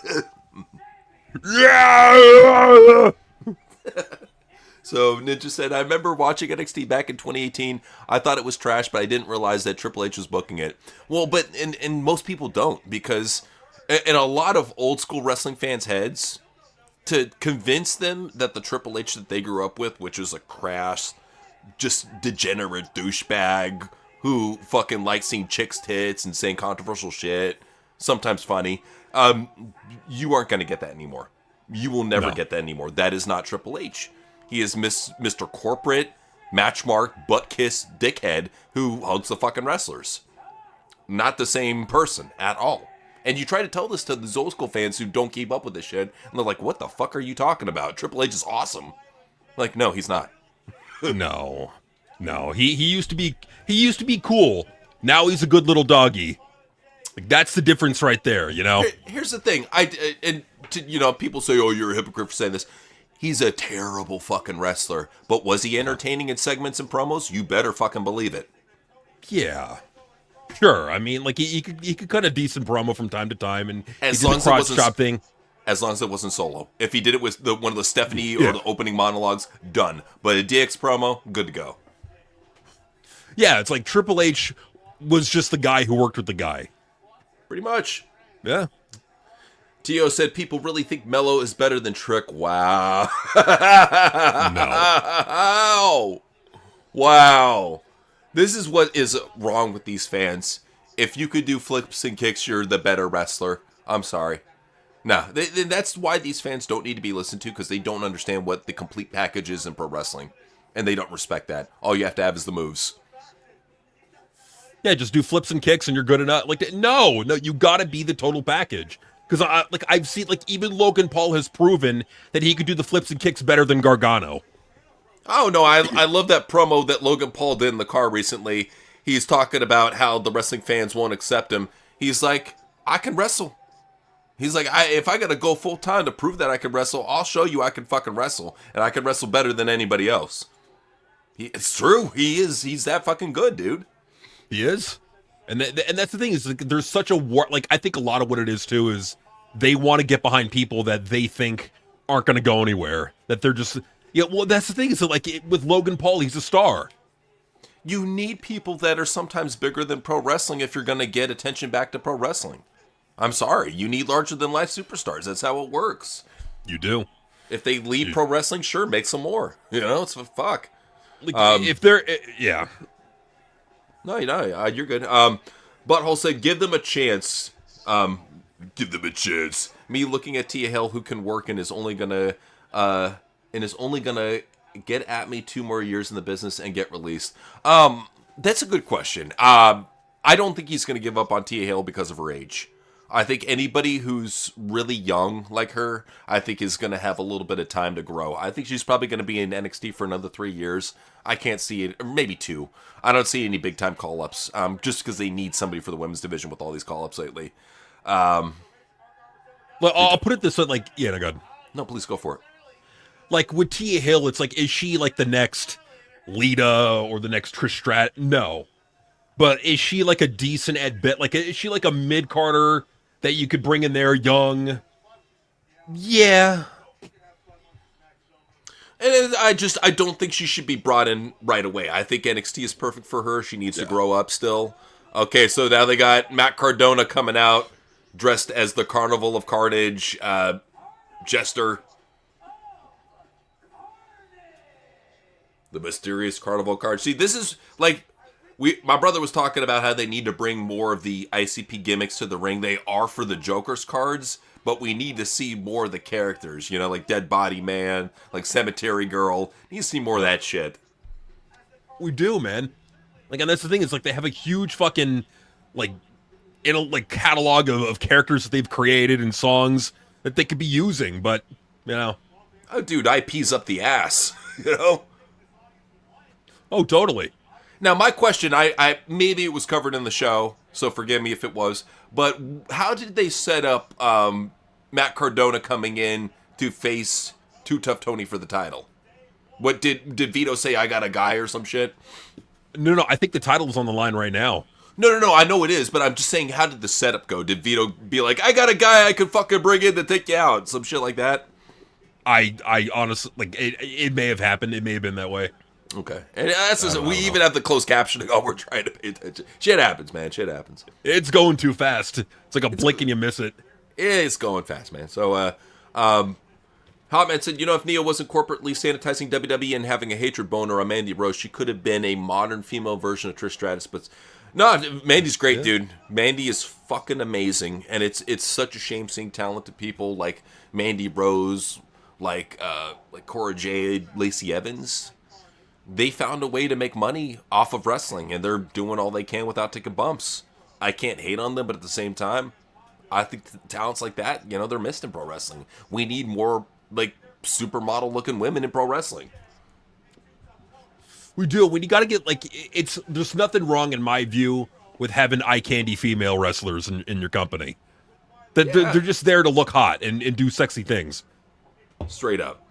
Yeah! So, Ninja said, I remember watching NXT back in 2018. I thought it was trash, but I didn't realize that Triple H was booking it. Well, but and most people don't, because in a lot of old school wrestling fans' heads, to convince them that the Triple H that they grew up with, which was a crass, just degenerate douchebag who fucking likes seeing chicks' tits and saying controversial shit, sometimes funny, you aren't going to get that anymore. You will never get that anymore. That is not Triple H. He is Mr. Corporate, matchmark, butt-kiss dickhead who hugs the fucking wrestlers. Not the same person at all. And you try to tell this to the old school fans who don't keep up with this shit, and they're like, what the fuck are you talking about? Triple H is awesome. Like, no, he's not. No. He used to be cool. Now he's a good little doggy. Like, that's the difference right there, you know? Here's the thing. People say, oh, you're a hypocrite for saying this. He's a terrible fucking wrestler. But was he entertaining in segments and promos? You better fucking believe it. Yeah. Sure. I mean, like, he could cut a decent promo from time to time, and as he did the crotch chop thing. As long as it wasn't solo. If he did it with one of the Stephanie or the opening monologues, done. But a DX promo, good to go. Yeah, it's like Triple H was just the guy who worked with the guy. Pretty much. Yeah. Tio said people really think Mello is better than Trick. Wow. No. Wow. This is what is wrong with these fans. If you could do flips and kicks, you're the better wrestler. I'm sorry. No, that's why these fans don't need to be listened to, because they don't understand what the complete package is in pro wrestling. And they don't respect that. All you have to have is the moves. Yeah, just do flips and kicks and you're good enough. Like, no, you gotta be the total package. Because I've seen, like, even Logan Paul has proven that he could do the flips and kicks better than Gargano. Oh, no, I love that promo that Logan Paul did in the car recently. He's talking about how the wrestling fans won't accept him. He's like, I can wrestle. He's like, if I got to go full time to prove that I can wrestle, I'll show you I can fucking wrestle. And I can wrestle better than anybody else. It's true. He's that fucking good, dude. He is. And that's the thing, is like, there's such a war. Like, I think a lot of what it is too is they want to get behind people that they think aren't going to go anywhere. That they're just, well, that's the thing, is that, like, with Logan Paul, he's a star. You need people that are sometimes bigger than pro wrestling if you're going to get attention back to pro wrestling. I'm sorry, you need larger than life superstars. That's how it works. You do. If they leave pro wrestling, sure, make some more. You know, it's fuck. Like, if they're, yeah. No, you're good. Butthole said, give them a chance. Give them a chance. Me looking at Tia Hill, who can work and is only gonna get at me 2 more years in the business and get released. That's a good question. I don't think he's gonna give up on Tia Hill because of her age. I think anybody who's really young like her, I think is going to have a little bit of time to grow. I think she's probably going to be in NXT for another 3 years. I can't see it, or maybe 2. I don't see any big time call-ups, just because they need somebody for the women's division with all these call-ups lately. Well, I'll put it this way, like, yeah, no, good. No, please go for it. Like, with Tia Hill, it's like, is she like the next Lita or the next Trish Stratus? No. But is she like a decent at bit? Like, is she like a mid-carder that you could bring in there young? Yeah. And I don't think she should be brought in right away. I think NXT is perfect for her. She needs to grow up still. Okay, so now they got Matt Cardona coming out, dressed as the Carnival of Carnage, Jester. The mysterious carnival card. See, this is like my brother was talking about how they need to bring more of the ICP gimmicks to the ring. They are for the Joker's cards, but we need to see more of the characters, you know, like Dead Body Man, like Cemetery Girl. Need to see more of that shit. We do, man. Like, and that's the thing, is like they have a huge fucking like catalog of characters that they've created and songs that they could be using, but you know. Oh, dude, IP's up the ass, you know? Oh, totally. Now, my question, I maybe it was covered in the show, so forgive me if it was, but how did they set up Matt Cardona coming in to face Too Tough Tony for the title? What did Vito say, I got a guy or some shit? No, I think the title is on the line right now. No, I know it is, but I'm just saying, how did the setup go? Did Vito be like, I got a guy I could fucking bring in to take you out? Some shit like that? I honestly, like, it may have happened. It may have been that way. Okay. And that's just, we even have the closed captioning. Oh, we're trying to pay attention. Shit happens, man. Shit happens. It's going too fast. It's like a blink and you miss it. It's going fast, man. So, Hotman said, you know, if Nia wasn't corporately sanitizing WWE and having a hatred boner on Mandy Rose, she could have been a modern female version of Trish Stratus. But no, Mandy's great, dude. Mandy is fucking amazing, and it's such a shame seeing talented people like Mandy Rose, like Cora Jade, Lacey Evans. They found a way to make money off of wrestling, and they're doing all they can without taking bumps. I can't hate on them, but at the same time, I think talents like that, you know, they're missed in pro wrestling. We need more, like, supermodel-looking women in pro wrestling. We do. When you got to get, like, there's nothing wrong, in my view, with having eye candy female wrestlers in your company. They're just there to look hot and do sexy things. Straight up.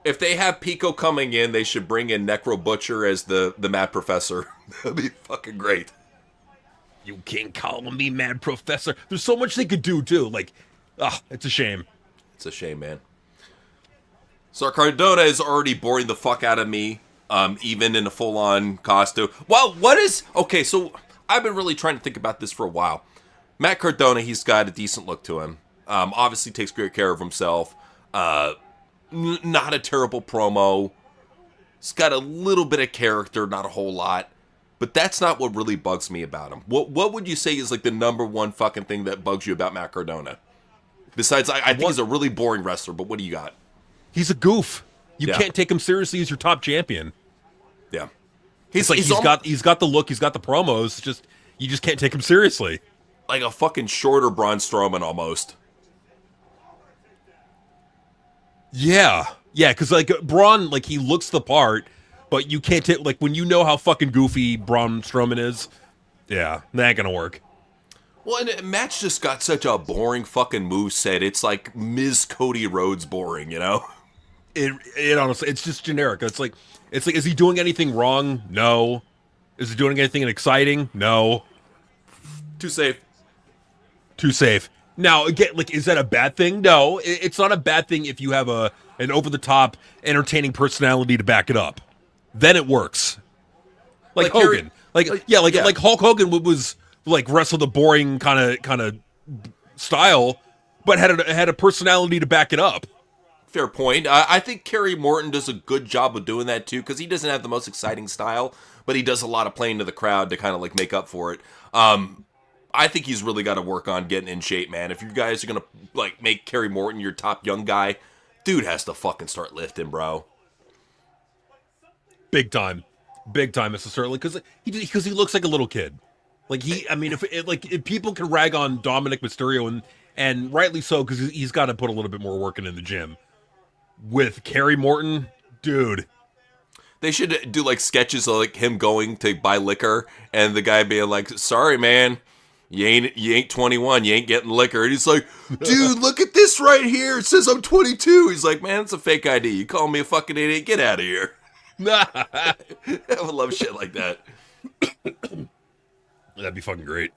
If they have Pico coming in, they should bring in Necro Butcher as the Mad Professor. That'd be fucking great. You can't call me Mad Professor. There's so much they could do, too. Like, it's a shame. It's a shame, man. So Cardona is already boring the fuck out of me, even in a full-on costume. Well, what is... Okay, so I've been really trying to think about this for a while. Matt Cardona, he's got a decent look to him. Obviously takes great care of himself. Not a terrible promo. He's got a little bit of character, not a whole lot. But that's not what really bugs me about him. What would you say is like the number one fucking thing that bugs you about Matt Cardona? Besides, I think he's a really boring wrestler, but what do you got? He's a goof. You can't take him seriously as your top champion. Yeah. He's got the look, he's got the promos, just you just can't take him seriously. Like a fucking shorter Braun Strowman almost. Yeah, because like Braun, like he looks the part, but you can't take, like, when you know how fucking goofy Braun Strowman is, that ain't gonna work. Well, and Matt's just got such a boring fucking moveset. It's like Ms. Cody Rhodes boring, you know? It honestly, it's just generic. It's like, is he doing anything wrong? No. Is he doing anything exciting? No. Too safe. Too safe. Now, again, like, is that a bad thing? No, it's not a bad thing if you have an over-the-top, entertaining personality to back it up. Then it works. Like Hogan. Like Hulk Hogan was, like, wrestled a boring kind of style, but had a personality to back it up. Fair point. I think Kerry Morton does a good job of doing that, too, because he doesn't have the most exciting style, but he does a lot of playing to the crowd to kind of, like, make up for it. I think he's really got to work on getting in shape, man. If you guys are going to, like, make Kerry Morton your top young guy, dude has to fucking start lifting, bro. Big time, Mr. Sterling, because he looks like a little kid. Like, if people can rag on Dominic Mysterio, and rightly so, because he's got to put a little bit more work in the gym. With Kerry Morton, dude. They should do, like, sketches of, like, him going to buy liquor, and the guy being like, sorry, man. You ain't 21. You ain't getting liquor. And he's like, dude, look at this right here. It says I'm 22. He's like, man, it's a fake ID. You call me a fucking idiot? Get out of here. I would love shit like that. That'd be fucking great.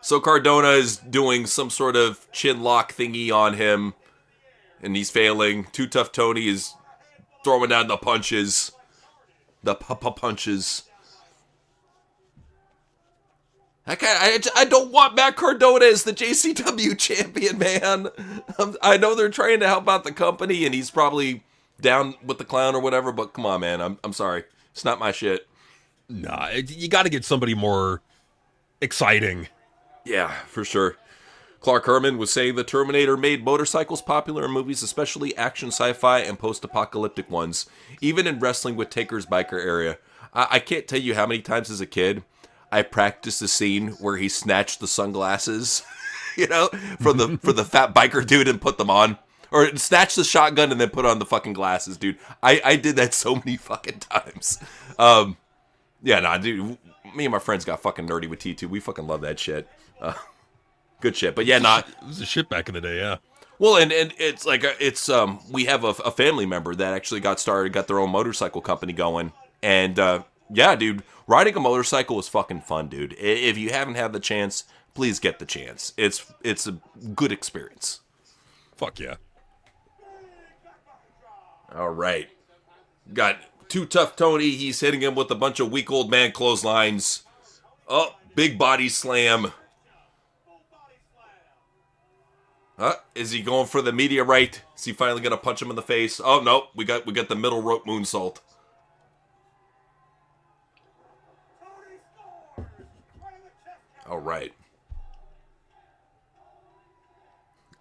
So Cardona is doing some sort of chin lock thingy on him, and he's failing. Too Tough Tony is throwing down the punches. The punches. I don't want Matt Cardona as the JCW champion, man. I know they're trying to help out the company, and he's probably down with the clown or whatever, but come on, man. I'm sorry. It's not my shit. Nah, you got to get somebody more exciting. Yeah, for sure. Clark Herman was saying the Terminator made motorcycles popular in movies, especially action sci-fi and post-apocalyptic ones, even in wrestling with Taker's biker area. I can't tell you how many times as a kid I practiced the scene where he snatched the sunglasses, for the fat biker dude and put them on. Or snatched the shotgun and then put on the fucking glasses, dude. I did that so many fucking times. Dude, me and my friends got fucking nerdy with T2. We fucking love that shit. Good shit. But yeah, It was a shit back in the day, yeah. Well, and it's like, we have a family member that actually got their own motorcycle company going. And, yeah, dude, riding a motorcycle is fucking fun, dude. If you haven't had the chance, please get the chance. It's a good experience. Fuck yeah. All right. Got Too Tough Tony. He's hitting him with a bunch of weak old man clotheslines. Oh, big body slam. Is he going for the meteorite? Is he finally gonna punch him in the face? Oh no, we got the middle rope moonsault. All right.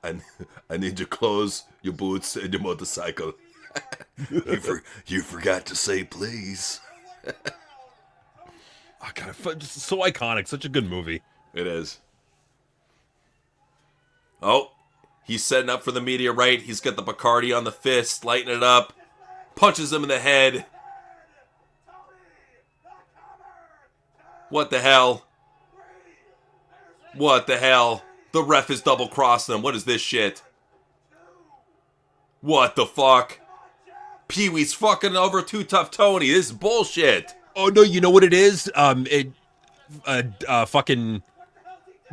I need your clothes, your boots, and your motorcycle. You forgot to say please. Oh, God, just so iconic. Such a good movie. It is. Oh, he's setting up for the meteorite. He's got the Bacardi on the fist, lighting it up. Punches him in the head. What the hell? What the hell? The ref is double crossing him. What is this shit? What the fuck? Pee-wee's fucking over Too Tough Tony. This is bullshit. Oh no, you know what it is? Fucking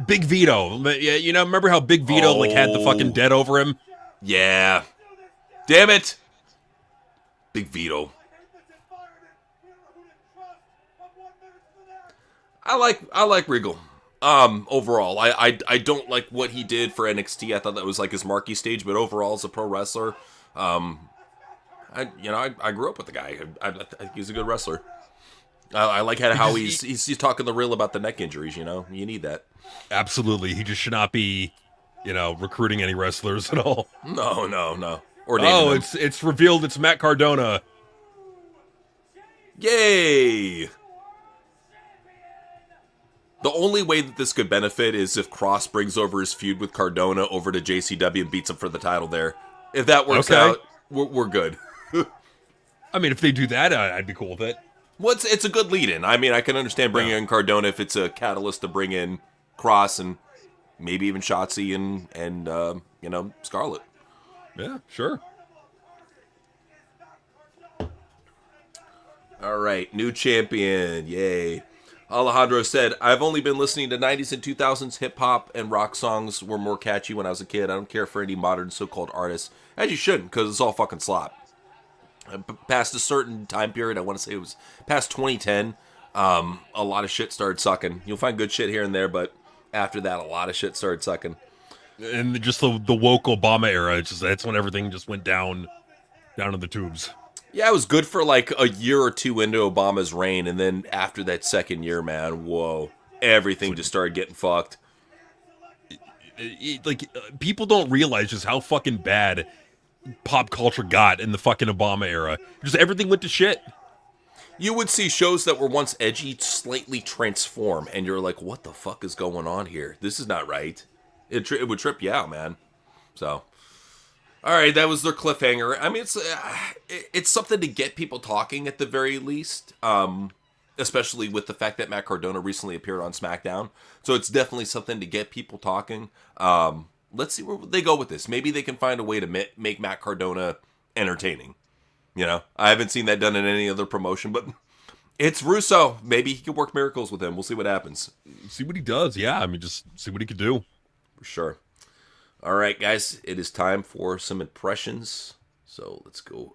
Big Vito. Yeah, remember how Big Vito had the fucking dead over him? Yeah. Damn it. Big Vito. I like Regal. Overall, I don't like what he did for NXT. I thought that was like his marquee stage, but overall as a pro wrestler, I grew up with the guy. I think he's a good wrestler. I like how he's talking the real about the neck injuries. You need that. Absolutely, he just should not be, recruiting any wrestlers at all. No. Or it's revealed it's Matt Cardona. Yay! The only way that this could benefit is if Cross brings over his feud with Cardona over to JCW and beats him for the title there. If that works out, we're good. I mean, if they do that, I'd be cool with it. Well, it's a good lead-in. I mean, I can understand bringing in Cardona if it's a catalyst to bring in Cross and maybe even Shotzi and Scarlett. Yeah, sure. All right, new champion. Yay. Alejandro said, I've only been listening to 90s and 2000s hip-hop and rock songs were more catchy when I was a kid. I don't care for any modern so-called artists. As you shouldn't, because it's all fucking slop. Past a certain time period, I want to say it was past 2010, a lot of shit started sucking. You'll find good shit here and there, but after that, a lot of shit started sucking. And just the woke Obama era, that's when everything just went down in the tubes. Yeah, it was good for like a year or two into Obama's reign, and then after that second year, man, whoa, everything just started getting fucked. People don't realize just how fucking bad pop culture got in the fucking Obama era. Just everything went to shit. You would see shows that were once edgy slightly transform, and you're like, what the fuck is going on here? This is not right. It would trip you out, man. So... all right, that was their cliffhanger. I mean, it's something to get people talking at the very least, especially with the fact that Matt Cardona recently appeared on SmackDown. So it's definitely something to get people talking. Let's see where they go with this. Maybe they can find a way to make Matt Cardona entertaining. I haven't seen that done in any other promotion, but it's Russo. Maybe he can work miracles with him. We'll see what happens. See what he does. Yeah, I mean, just see what he could do. For sure. All right, guys, it is time for some impressions. So let's go